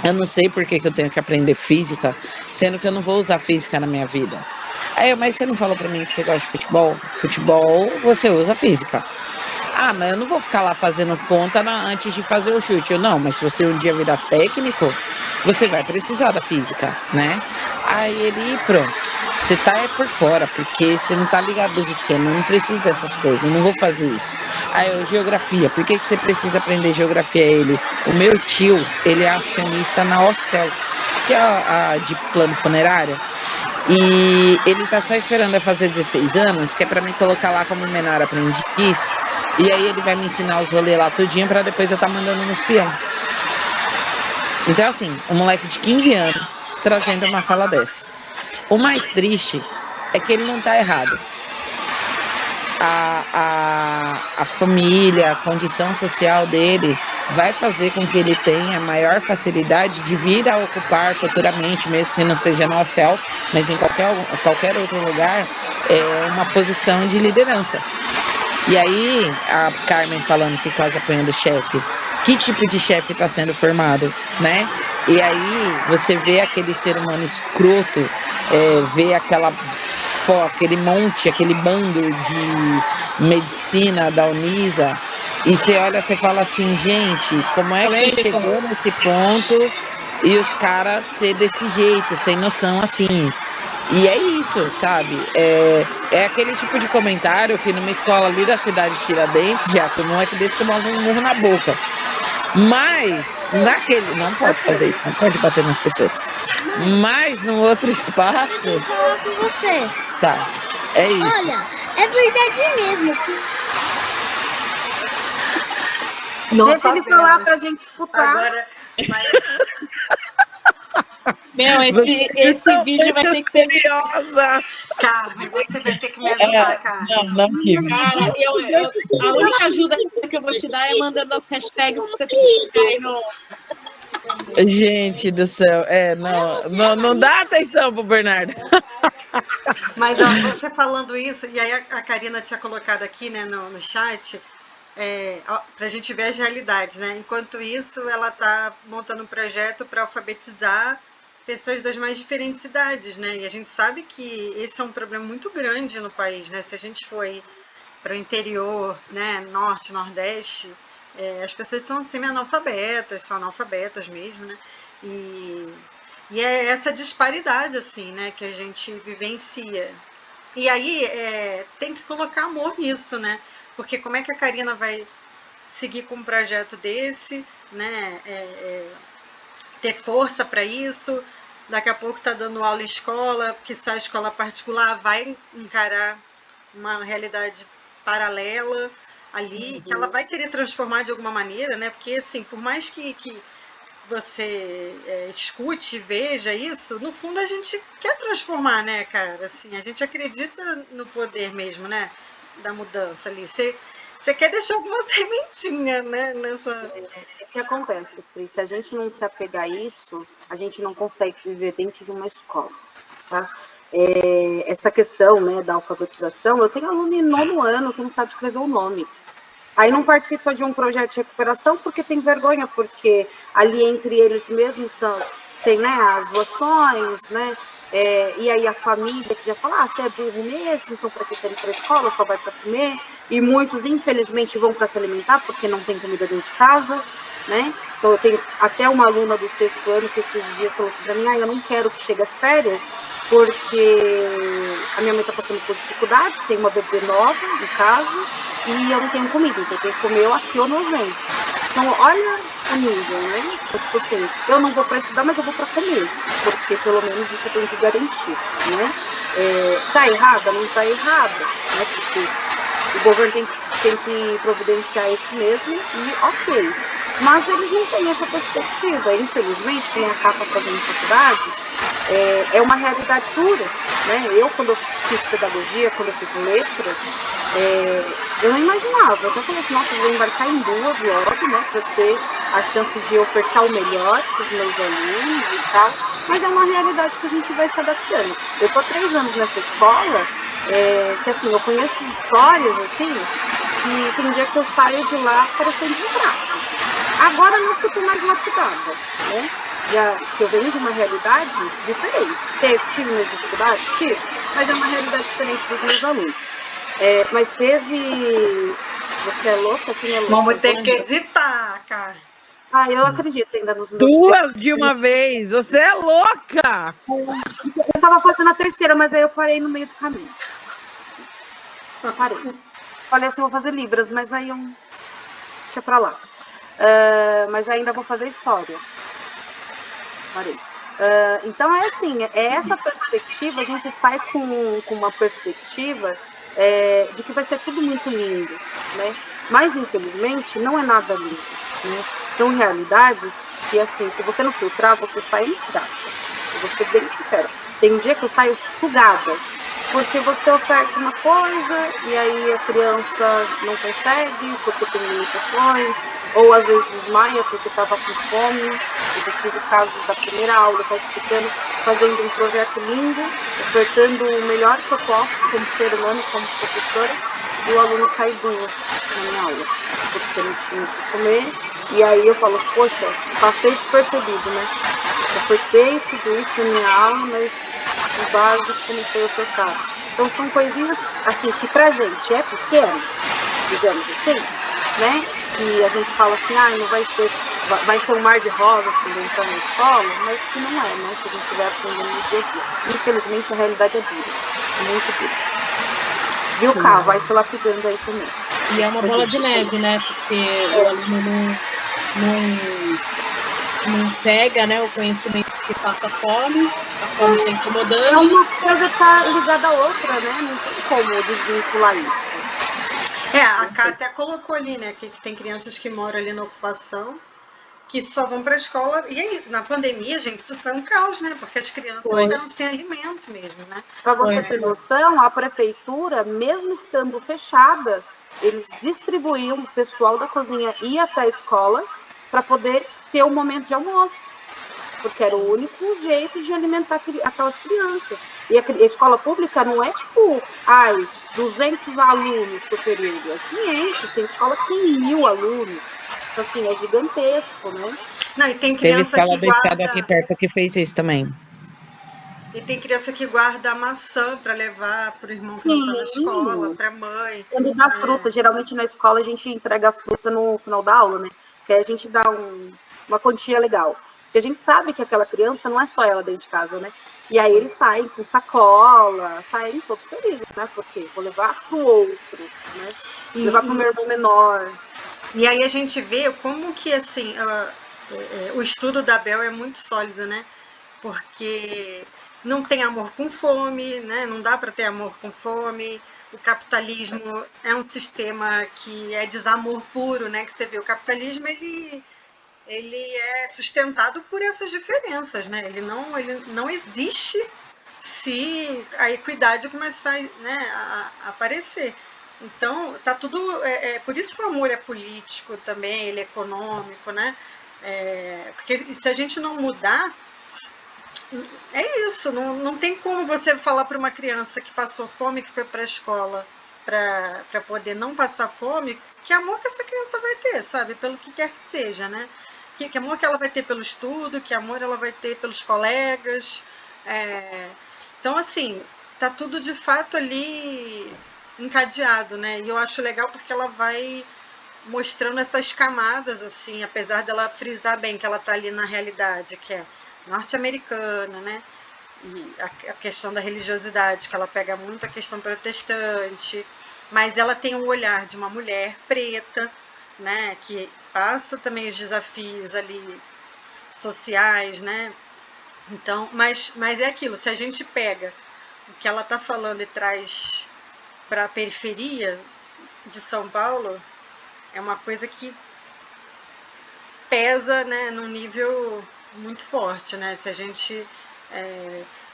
C: eu não sei por que eu tenho que aprender física, sendo que eu não vou usar física na minha vida. Aí mas você não falou pra mim que você gosta de futebol? Futebol, você usa física. Mas eu não vou ficar lá fazendo conta antes de fazer o chute. Não, mas se você um dia virar técnico, você vai precisar da física, né? Aí ele, pronto, você tá por fora, porque você não tá ligado dos esquemas, eu não preciso dessas coisas, eu não vou fazer isso. Aí geografia, por que você precisa aprender geografia? O meu tio, ele é acionista na Ocel, que é a de plano funerário, e ele tá só esperando eu fazer 16 anos, que é pra me colocar lá como menor aprendiz, e aí ele vai me ensinar os rolês lá tudinho pra depois eu tá mandando no espião. Então assim, um moleque de 15 anos trazendo uma fala dessa. O mais triste é que ele não tá errado. A família, a condição social dele vai fazer com que ele tenha maior facilidade de vir a ocupar futuramente, mesmo que não seja no Ocel, mas em qualquer outro lugar, uma posição de liderança. E aí, a Carmen falando que quase apanhando o chefe, que tipo de chefe está sendo formado, né? E aí, você vê aquele ser humano escroto, vê aquela aquele monte, aquele bando de medicina da Unisa, e você olha, você fala assim, gente, como é que chegou nesse ponto e os caras ser desse jeito, sem noção assim? E é isso, sabe? É aquele tipo de comentário que numa escola ali da cidade de Tiradentes, já que um moleque desse tomava um murro na boca. Mas, naquele... Não pode fazer isso, não pode bater nas pessoas. Mas, num outro espaço...
G: Eu vou falar com você.
C: Tá, é isso.
G: Olha, é verdade mesmo que...
A: Não
E: Deixa ele falar pra gente escutar.
A: Agora, mas...
B: Meu, esse vídeo vai ter que ser...
C: curiosa.
A: Carmen, você vai ter que me ajudar, Carmen.
C: Não, Kim.
B: Cara, a única ajuda que eu vou te dar é mandando as hashtags que você tem que colocar aí no...
C: Gente do céu, não dá atenção pro Bernardo.
A: Mas ó, você falando isso, e aí a Karina tinha colocado aqui, né, no chat, para a gente ver as realidades, né? Enquanto isso, ela está montando um projeto para alfabetizar pessoas das mais diferentes idades, né? E a gente sabe que esse é um problema muito grande no país, né? Se a gente for para o interior, né, norte, nordeste, as pessoas são semi-analfabetas, são analfabetas mesmo, né? E é essa disparidade, assim, né, que a gente vivencia. E aí tem que colocar amor nisso, né? Porque como é que a Karina vai seguir com um projeto desse, né? Ter força para isso? Daqui a pouco está dando aula em escola, porque se a escola particular vai encarar uma realidade paralela ali, que ela vai querer transformar de alguma maneira, né? Porque, assim, por mais que você escute, veja isso, no fundo a gente quer transformar, né, cara? Assim, a gente acredita no poder mesmo, né? Da mudança ali. Você quer deixar alguma sementinha, né? Nessa...
E: O que acontece, Cris? Se a gente não se apegar a isso, a gente não consegue viver dentro de uma escola, tá? Essa questão, né, da alfabetização, eu tenho aluno em 9º ano que não sabe escrever o nome. Aí não participa de um projeto de recuperação porque tem vergonha, porque ali entre eles mesmos tem, né, as doações, né? E aí a família que já fala, você é burro mesmo, então para que ir para a escola, só vai para comer. E muitos, infelizmente, vão para se alimentar porque não tem comida dentro de casa, né? Então eu tenho até uma aluna do 6º ano que esses dias falou assim para mim, eu não quero que chegue as férias, porque a minha mãe está passando por dificuldade, tem uma bebê nova em casa, e eu não tenho comida, então eu tenho que comer aqui ou no evento. Então, olha o nível, né? Tipo assim, eu não vou para estudar, mas eu vou para comer, porque pelo menos isso eu tenho que garantir, né? Tá errada? Não tá errada, né? Porque o governo tem que providenciar isso mesmo, e ok. Mas eles não têm essa perspectiva, infelizmente, quem acaba fazendo faculdade, é uma realidade dura, né? Eu, quando eu fiz pedagogia, quando eu fiz letras, eu não imaginava, eu até falei assim, nossa, eu vou embarcar em 2 logo, né, para ter a chance de ofertar o melhor para os meus alunos e tal, mas é uma realidade que a gente vai se adaptando. Eu tô há 3 anos nessa escola, que assim, eu conheço histórias, assim, que tem dia que eu saio de lá parecendo um prato. Agora não, porque eu tô mais lapidada, né? Que eu venho de uma realidade diferente. Tive minhas dificuldades? Tive, mas é uma realidade diferente dos meus alunos. Mas teve... Você é louca? Quem é louca?
A: Vamos ter que editar, cara.
E: Eu acredito ainda nos meus...
C: 2 de uma vez! Você é louca!
E: Eu tava fazendo a 3ª, mas aí eu parei no meio do caminho. Parei. Falei assim, vou fazer Libras, mas aí eu... Deixa pra lá. Mas ainda vou fazer História. Parei. Então é assim, essa perspectiva, a gente sai com uma perspectiva de que vai ser tudo muito lindo, né? Mas infelizmente não é nada lindo, né? São realidades que, assim, se você não filtrar, você sai no prato. Eu vou ser bem sincera. Tem um dia que eu saio sugada, porque você oferta uma coisa e aí a criança não consegue porque tem limitações, ou às vezes desmaia porque estava com fome. Eu já tive casos da primeira aula, eu explicando, fazendo um projeto lindo, ofertando o melhor que eu posso como ser humano, como professora, e o aluno cai duro na minha aula, porque não tinha o que comer. E aí eu falo, poxa, passei despercebido, né? Ofertei tudo isso na minha aula, mas o básico não foi ofertado. Então são coisinhas assim que pra gente é pequeno, digamos assim, né? Que a gente fala assim, não vai ser um mar de rosas quando entrar na escola, mas que não é, né? Que a gente vai aprendendo no dia a dia. Infelizmente a realidade é dura, muito dura. Viu, Cá? Vai se lapidando aí também.
B: E é uma bola de neve, né? Porque o aluno não pega, né, o conhecimento que passa fome, a fome está incomodando.
E: Uma coisa está ligada à outra, né? Não tem como desvincular isso.
A: A Cá até colocou ali, né, que tem crianças que moram ali na ocupação, que só vão para a escola. E aí, na pandemia, gente, isso foi um caos, né? Porque as crianças ficaram sem alimento mesmo, né?
E: Para você ter noção, a prefeitura, mesmo estando fechada, eles distribuíam, o pessoal da cozinha ia até a escola para poder ter um momento de almoço, porque era o único jeito de alimentar aquelas crianças. E a escola pública não é tipo, 200 alunos por período, é 500, tem escola que tem 1000 alunos. Então, assim, é gigantesco, né?
A: Não, e tem criança
C: que guarda... aqui perto que fez isso também.
A: E tem criança que guarda a maçã para levar para o irmão que não está na escola, para a mãe.
E: Quando dá fruta, geralmente na escola a gente entrega a fruta no final da aula, né? Que aí a gente dá uma quantia legal. Porque a gente sabe que aquela criança não é só ela dentro de casa, né? E aí eles saem com sacola, saem todos felizes, né? Porque vou levar para o outro, né? Levar para o meu irmão menor.
A: E aí a gente vê como que, assim, o estudo da Bel é muito sólido, né? Porque não tem amor com fome, né? Não dá para ter amor com fome. O capitalismo é um sistema que é desamor puro, né? Que você vê, o capitalismo ele é sustentado por essas diferenças, né? Ele não existe se a equidade começar, né, a aparecer. Então, tá tudo. Por isso que o amor é político também, ele é econômico, né? Porque se a gente não mudar, é isso. Não tem como você falar para uma criança que passou fome, que foi para a escola, para poder não passar fome, que amor que essa criança vai ter, sabe? Pelo que quer que seja, né? Que amor que ela vai ter pelo estudo, que amor ela vai ter pelos colegas. Então, assim, tá tudo de fato ali encadeado, né? E eu acho legal porque ela vai mostrando essas camadas, assim, apesar dela frisar bem que ela tá ali na realidade, que é norte-americana, né? E a questão da religiosidade, que ela pega muito a questão protestante, mas ela tem o olhar de uma mulher preta, né? Que passa também os desafios ali sociais, né? Então, mas é aquilo, se a gente pega o que ela está falando e traz para a periferia de São Paulo, é uma coisa que pesa, né, num nível muito forte, né? Se a gente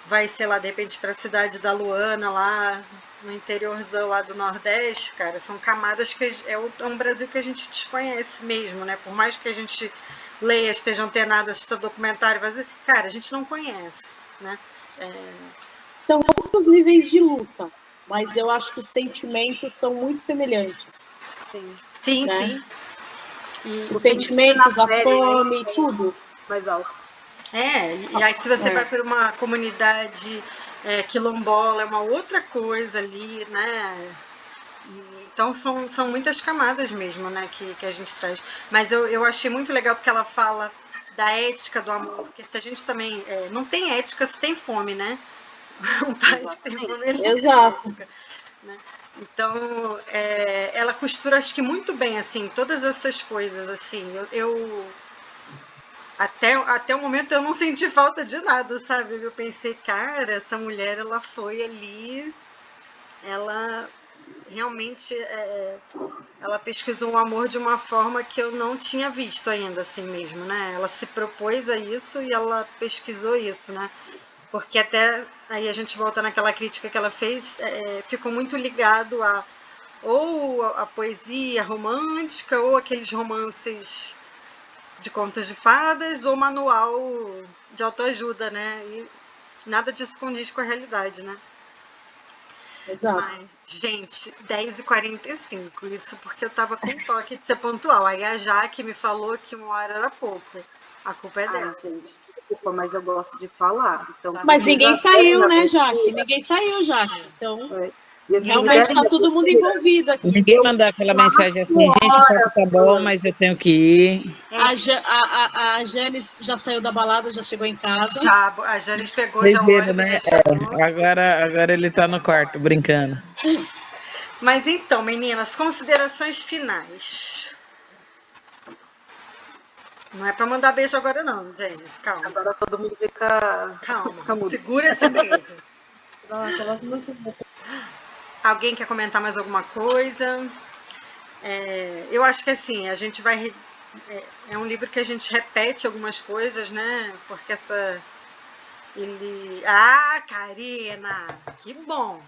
A: vai, sei lá, de repente para a cidade da Luana, lá no interiorzão lá do Nordeste, cara, são camadas que é um Brasil que a gente desconhece mesmo, né? Por mais que a gente leia, esteja antenada, assista documentário, cara, a gente não conhece, né?
B: São outros níveis de luta, mas eu acho que os sentimentos são muito semelhantes.
A: Sim,
B: né?
A: sim.
B: E os sentimentos, a fome, tudo.
E: Mais alto.
A: E aí se você vai para uma comunidade quilombola, é uma outra coisa ali, né? Então são muitas camadas mesmo, né, que a gente traz. Mas eu achei muito legal porque ela fala da ética do amor, porque se a gente também não tem ética se tem fome, né? Um país que tem fome, ele não tem ética, né? Então ela costura, acho que muito bem, assim, todas essas coisas, assim. Até o momento eu não senti falta de nada, sabe? Eu pensei, cara, essa mulher, ela foi ali, ela realmente ela pesquisou o amor de uma forma que eu não tinha visto ainda, assim mesmo, né? Ela se propôs a isso e ela pesquisou isso, né? Porque até aí a gente volta naquela crítica que ela fez, ficou muito ligado ou a poesia romântica, ou aqueles romances de contos de fadas, ou manual de autoajuda, né? E nada disso condiz com a realidade, né?
B: Exato.
A: Mas, gente, 10h45, isso porque eu tava com toque de ser pontual. Aí a Jaque me falou que 1 hora era pouco. A culpa é dela.
E: Gente, desculpa, mas eu gosto de falar. Então,
B: mas ninguém saiu, né, Jaque? Ninguém saiu, Jaque. Então, realmente está todo mundo envolvido aqui.
C: Ninguém mandou aquela mensagem assim, gente, o papo tá bom, mas eu tenho que ir.
B: A Janis já saiu da balada, já chegou em casa.
A: Já, a Janis pegou já o ônibus,
C: né?
A: já chegou.
C: Agora ele tá no quarto, brincando.
A: Mas então, meninas, considerações finais. Não é para mandar beijo agora não, Janis, calma.
E: Agora todo mundo fica...
A: Calma, segura esse beijo. Alguém quer comentar mais alguma coisa? Eu acho que assim, a gente vai... É um livro que a gente repete algumas coisas, né? Porque Karina, que bom.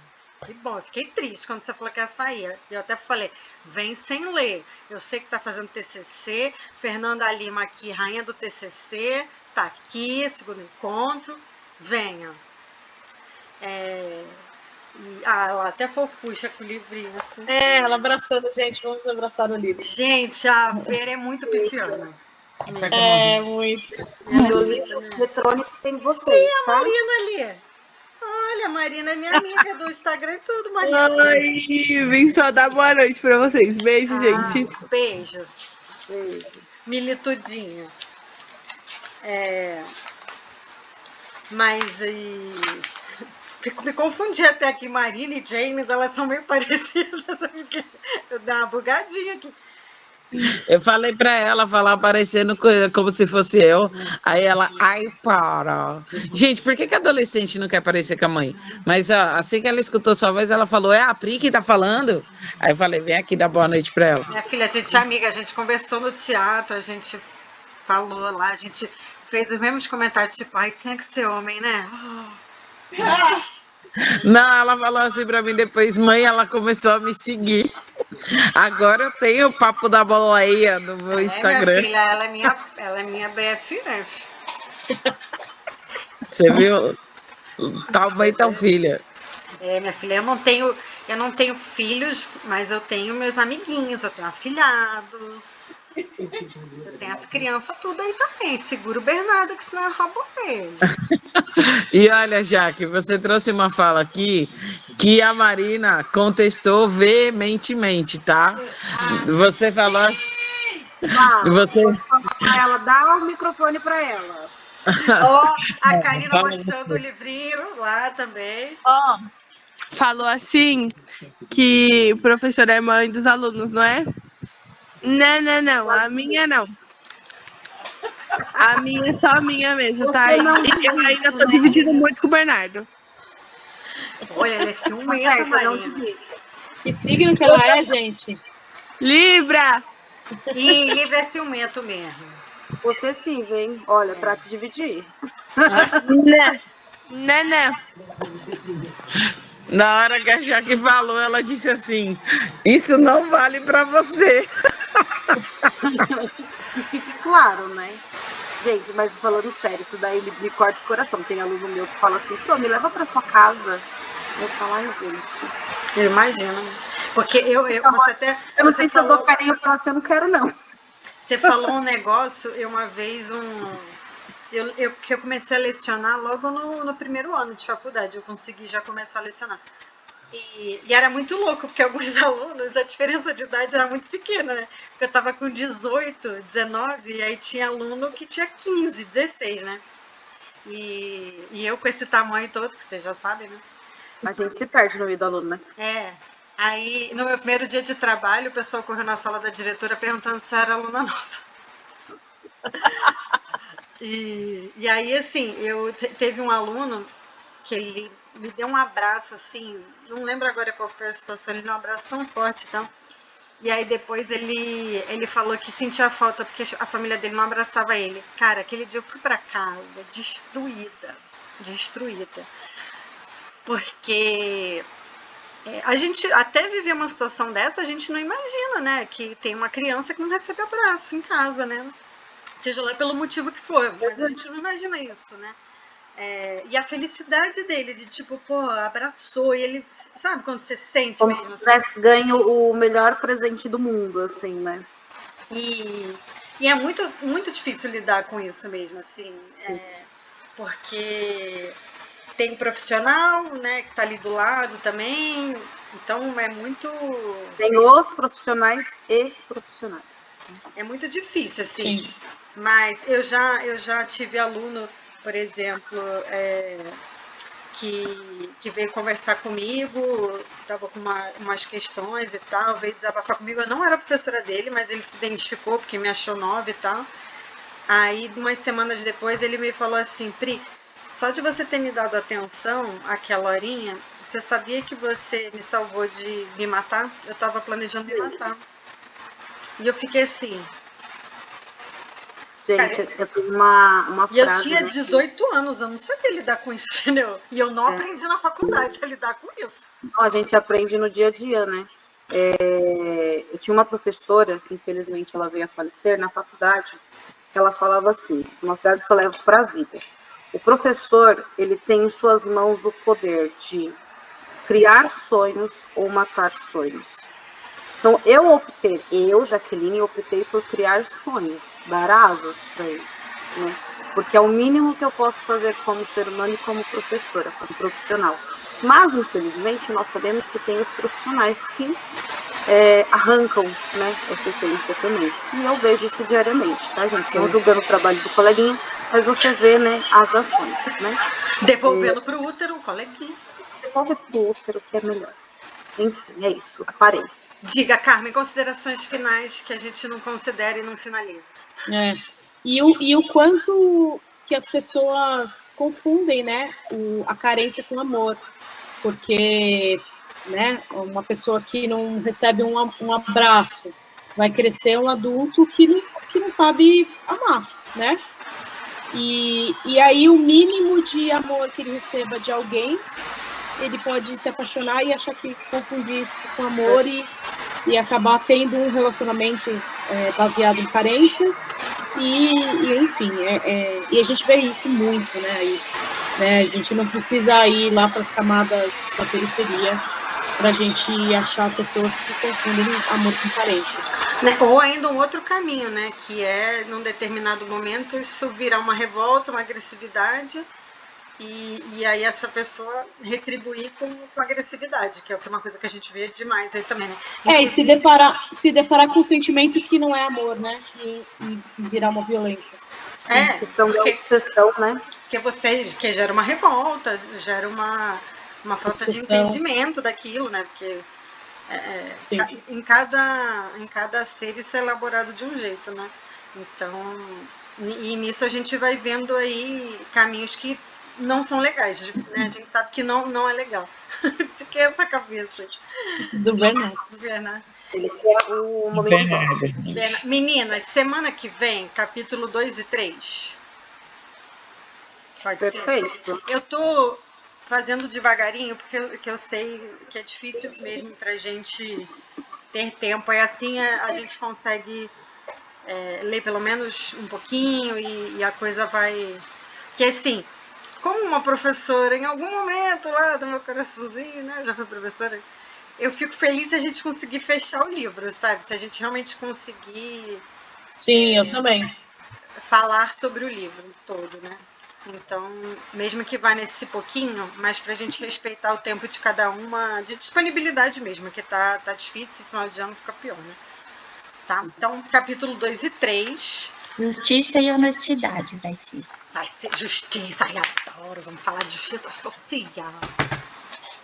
A: Que bom, eu fiquei triste quando você falou que ia sair. Eu até falei, vem sem ler. Eu sei que tá fazendo TCC, Fernanda Lima aqui, rainha do TCC, tá aqui, segundo encontro, venha. Ela até fofucha com o livrinho, assim.
B: Ela abraçando, gente, vamos abraçar o livro.
A: Gente, a Vera é muito pisciana.
B: Muito.
E: Meu livro eletrônico tem vocês,
A: a Marina ali? Olha, a Marina é minha amiga do Instagram e tudo, Marina.
H: Oi, vim só dar boa noite pra vocês. Beijo, gente.
A: Beijo. Militudinha. Mas me confundi até aqui, Marina e James, elas são meio parecidas, porque eu dei uma bugadinha aqui.
C: Eu falei pra ela falar parecendo como se fosse eu. Aí ela, ai, para. Gente, por que adolescente não quer parecer com a mãe? Mas ó, assim que ela escutou sua voz, ela falou, é a Pri que tá falando? Aí eu falei, vem aqui dar boa noite pra ela.
A: Minha filha, a gente é amiga, a gente conversou no teatro, a gente falou lá, a gente fez os mesmos comentários, tipo, ai, tinha que ser homem, né?
C: Não, ela falou assim pra mim depois, mãe, ela começou a me seguir. Agora eu tenho o papo da boleia no meu Instagram.
A: Minha filha, ela é minha BFF.
C: Você viu? Tal mãe, tal filha.
A: Minha filha, eu não tenho filhos, mas eu tenho meus amiguinhos, eu tenho afilhados. Eu tenho as crianças tudo aí também. Segura o Bernardo, que senão eu roubo ele.
C: E olha, Jaque, você trouxe uma fala aqui que a Marina contestou veementemente, tá? Você falou assim...
E: Ela dá o microfone para ela.
A: A Karina mostrando o livrinho lá também.
H: Falou assim que o professor é mãe dos alunos, não é? Não. A minha não. A minha é só a minha mesmo, tá? E eu ainda tô dividindo muito com o Bernardo.
A: Olha, ele é ciumento, Marina.
B: Que signo que ela é, gente?
H: Libra!
A: Ih, Libra é ciumento mesmo.
E: Você sim, hein? Olha, pra te dividir.
H: Não.
C: Na hora que a Jaque falou, ela disse assim, isso não vale pra você.
E: E fique claro, né? Gente, mas falando sério, isso daí me corta o coração. Tem aluno meu que fala assim, pô, me leva pra sua casa. Eu falo, ai, gente.
A: Eu imagino. Porque eu
E: não sei se eu dou carinho pra você, eu não quero, não.
A: Você falou um negócio, uma vez eu comecei a lecionar logo no primeiro ano de faculdade, eu consegui já começar a lecionar. E era muito louco, porque alguns alunos, a diferença de idade era muito pequena, né? Porque eu estava com 18, 19, e aí tinha aluno que tinha 15, 16, né? E eu com esse tamanho todo, que vocês já sabem, né?
E: A gente se perde no meio do aluno, né?
A: Aí, no meu primeiro dia de trabalho, o pessoal correu na sala da diretora perguntando se eu era aluna nova. E aí, assim, teve um aluno que ele me deu um abraço, assim, não lembro agora qual foi a situação, ele deu um abraço tão forte, então. E aí depois ele falou que sentia falta porque a família dele não abraçava ele. Cara, aquele dia eu fui pra casa destruída. Porque a gente até viver uma situação dessa, a gente não imagina, né? Que tem uma criança que não recebe abraço em casa, né? Seja lá pelo motivo que for, mas a gente não imagina isso, né? E a felicidade dele, de tipo, pô, abraçou, e ele, sabe quando você sente
E: como
A: mesmo?
E: Se tivesse ganho o melhor presente do mundo, assim, né?
A: E é muito, muito difícil lidar com isso mesmo, assim, porque tem profissional, né, que está ali do lado também, então é muito...
E: Tem os profissionais e profissionais.
A: É muito difícil, assim.
B: Sim.
A: Mas eu já tive aluno, por exemplo, que veio conversar comigo, estava com umas questões e tal, veio desabafar comigo. Eu não era professora dele, mas ele se identificou porque me achou nova e tal. Aí, umas semanas depois, ele me falou assim: Pri, só de você ter me dado atenção aquela horinha, você sabia que você me salvou de me matar? Eu estava planejando me matar. E eu fiquei assim...
E: Gente, eu tenho uma frase...
A: E eu tinha
E: né,
A: 18 anos, eu não sabia lidar com isso, entendeu? E eu não aprendi na faculdade a lidar com isso.
E: A gente aprende no dia a dia, né? Eu tinha uma professora, que infelizmente ela veio a falecer na faculdade, que ela falava assim, uma frase que eu levo para a vida. O professor, ele tem em suas mãos o poder de criar sonhos ou matar sonhos. Então, eu, Jaqueline, optei por criar sonhos, dar asas para eles, né? Porque é o mínimo que eu posso fazer como ser humano e como professora, como profissional. Mas, infelizmente, nós sabemos que tem os profissionais que arrancam, né, essa essência também. E eu vejo isso diariamente, tá, gente? Não julgando o trabalho do coleguinha, mas você vê, né, as ações, né?
A: Devolvendo para o útero, o coleguinha.
E: Devolve para o útero, que é melhor. Enfim, é isso. Parei.
A: Diga, Carmen, considerações finais que a gente não considera e não finaliza.
B: E o quanto que as pessoas confundem, né, a carência com amor. Porque, né, uma pessoa que não recebe um abraço vai crescer um adulto que não sabe amar, né? E aí o mínimo de amor que ele receba de alguém, ele pode se apaixonar e achar que confundir isso com amor e acabar tendo um relacionamento baseado em carência e enfim, e a gente vê isso muito, né? A gente não precisa ir lá para as camadas da periferia para a gente achar pessoas que confundem amor com carência.
A: Né? Ou ainda um outro caminho, né? Que é, num determinado momento, isso virar uma revolta, uma agressividade, e aí essa pessoa retribuir com agressividade, que é uma coisa que a gente vê demais aí também, né?
B: E se deparar com um sentimento que não é amor, né? E virar uma violência.
E: Sim, questão da obsessão, né?
A: Que gera uma revolta, gera uma falta de entendimento daquilo, né? Porque em cada ser isso é elaborado de um jeito, né? Então, e nisso a gente vai vendo aí caminhos que não são legais, né? A gente sabe que não é legal. De que é essa cabeça?
B: Do Bernardo.
E: Ele quer o momento.
A: Meninas, semana que vem, capítulo 2 e 3. Pode
E: Perfeito.
A: ser? Eu tô fazendo devagarinho, porque eu sei que é difícil mesmo pra gente ter tempo. É assim a gente consegue ler pelo menos um pouquinho e a coisa vai... Que assim, como uma professora, em algum momento lá do meu coraçãozinho, né? Já fui professora. Eu fico feliz se a gente conseguir fechar o livro, sabe? Se a gente realmente conseguir...
B: Sim, eu também.
A: Falar sobre o livro todo, né? Então, mesmo que vá nesse pouquinho, mas pra gente respeitar o tempo de cada uma, de disponibilidade mesmo, que tá difícil, final de ano fica pior, né? Tá? Então, capítulo 2 e 3.
D: Justiça e honestidade vai ser.
A: Vai ser justiça, ai, adoro, vamos falar de justiça social.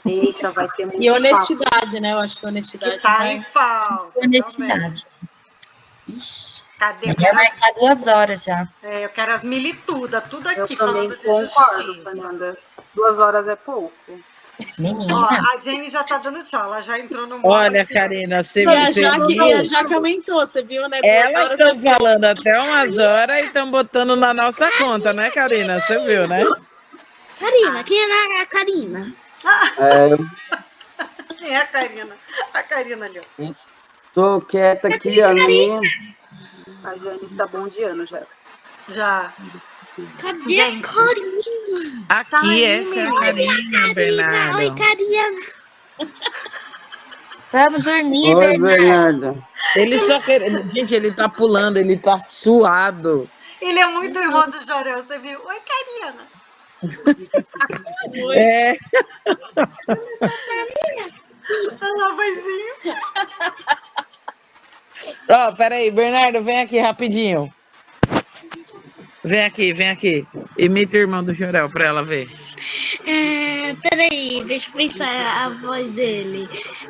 E: Eita, vai ter muito.
B: E honestidade, né? Eu acho que honestidade.
A: Que tá em falta.
D: Honestidade. Ixi.
A: Cadê?
D: Vai marcar 2 horas já.
A: Eu quero as militudas, tudo aqui
E: eu
A: falando de
E: concordo,
A: justiça.
E: Fernanda. 2 horas é pouco.
D: Menina.
A: Ó, a Jenny já tá dando tchau, ela já entrou no modo.
C: Olha,
A: aqui,
C: Karina, você
B: E a Jaque aumentou, você viu, né?
C: Elas estão falando até umas horas e estão botando na nossa conta, né, Karina? Você viu, né?
G: Karina, quem é a Karina?
A: Quem é a Karina? A Karina ali.
I: Tô quieta aqui, a minha.
E: A Jane está bondeando já.
A: Já.
G: Cadê
A: Gente,
G: a Karina?
C: Aqui,
A: aí,
C: essa é a Karina, Bernardo.
G: Oi, Karina. Vamos dormir,
I: Oi,
G: Bernardo.
I: Bernardo.
C: Ele só quer. Gente, ele tá pulando, ele tá suado.
A: Ele é muito irmão do Jorel, você viu? Oi, Karina.
C: É.
A: Olha lá, vozinho.
C: Ó, peraí, Bernardo, vem aqui rapidinho. Vem aqui. Imita o irmão do Jorel pra ela ver.
G: Peraí, deixa eu pensar a voz dele.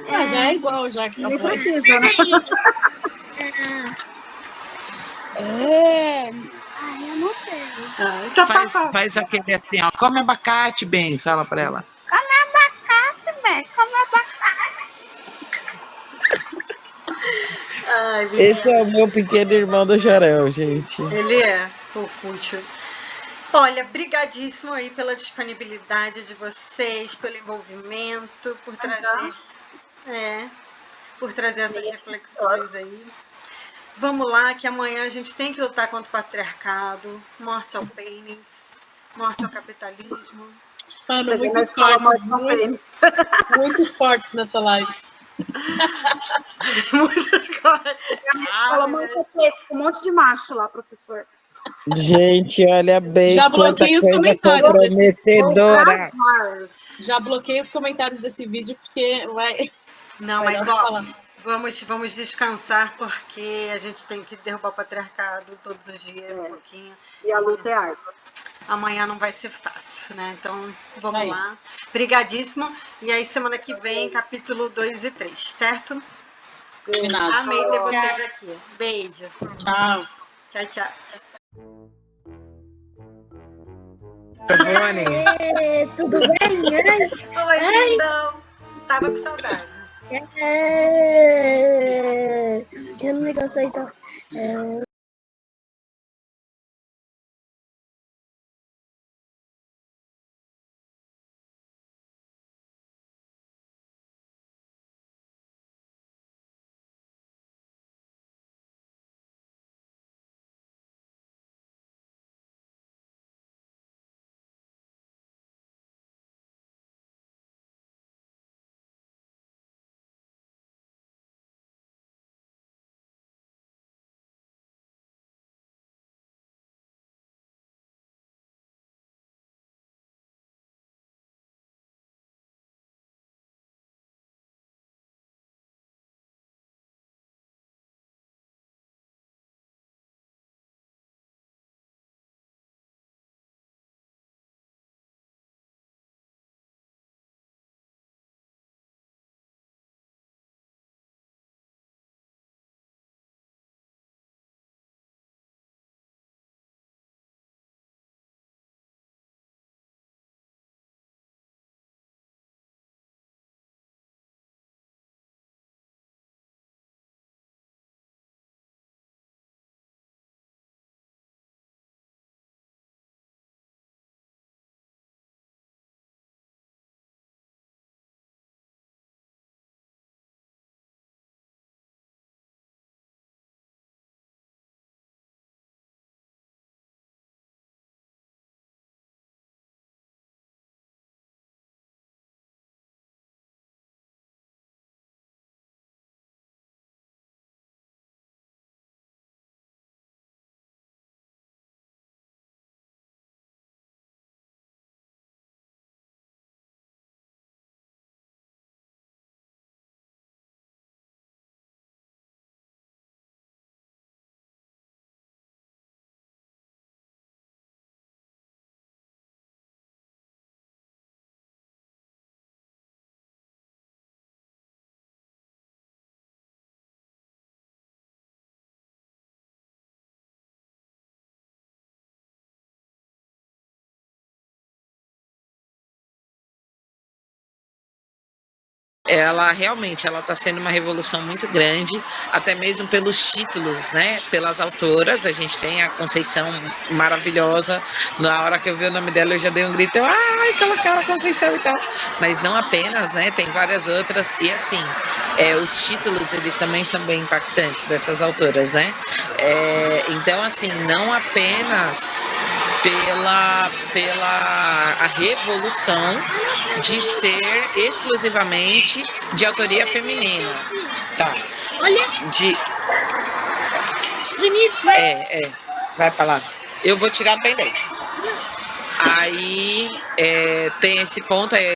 B: Já é igual, já que a
E: Nem
B: voz.
E: precisa, né?
G: Eu não sei.
A: Já tá falando.
C: Faz aquele assim, ó. Come abacate, bem, fala pra ela.
G: Come abacate, velho. Come abacate.
A: Ai,
C: Esse é o meu pequeno irmão do Jorel, gente.
A: Ele é fofúcio. Olha, brigadíssimo aí pela disponibilidade de vocês, pelo envolvimento, por trazer, por trazer essas reflexões aí. Vamos lá, que amanhã a gente tem que lutar contra o patriarcado, morte ao pênis, morte ao capitalismo.
B: Mano, muitos cortes nessa live.
A: Muitas coisas.
E: Fala um monte de macho lá, professor.
C: Gente, olha bem.
B: Já bloqueei os comentários
C: comprometedora.
B: Já bloqueei os comentários desse vídeo porque vai.
A: Não, mas ó, vamos descansar porque a gente tem que derrubar o patriarcado todos os dias, um pouquinho.
E: E a luta é árdua.
A: Amanhã não vai ser fácil, né? Então, vamos lá. Brigadíssimo. E aí, semana que vem, capítulo 2 e 3, certo?
B: Combinado.
A: Amei ter vocês aqui. Beijo.
B: Tchau.
A: Tchau, tchau.
G: Tudo bem?
A: Oi, lindão. Tava com saudade.
G: Eu não gostei, então.
C: Ela realmente está sendo uma revolução muito grande, até mesmo pelos títulos, né? Pelas autoras. A gente tem a Conceição maravilhosa. Na hora que eu vi o nome dela, eu já dei um grito, ai, colocaram a Conceição e tal. Mas não apenas, né? Tem várias outras. E assim, os títulos, eles também são bem impactantes dessas autoras, né? Então, assim, não apenas pela a revolução de ser exclusivamente de autoria feminina. Tá.
G: Olha.
C: Vai pra lá. Eu vou tirar bem 10. Aí tem esse ponto.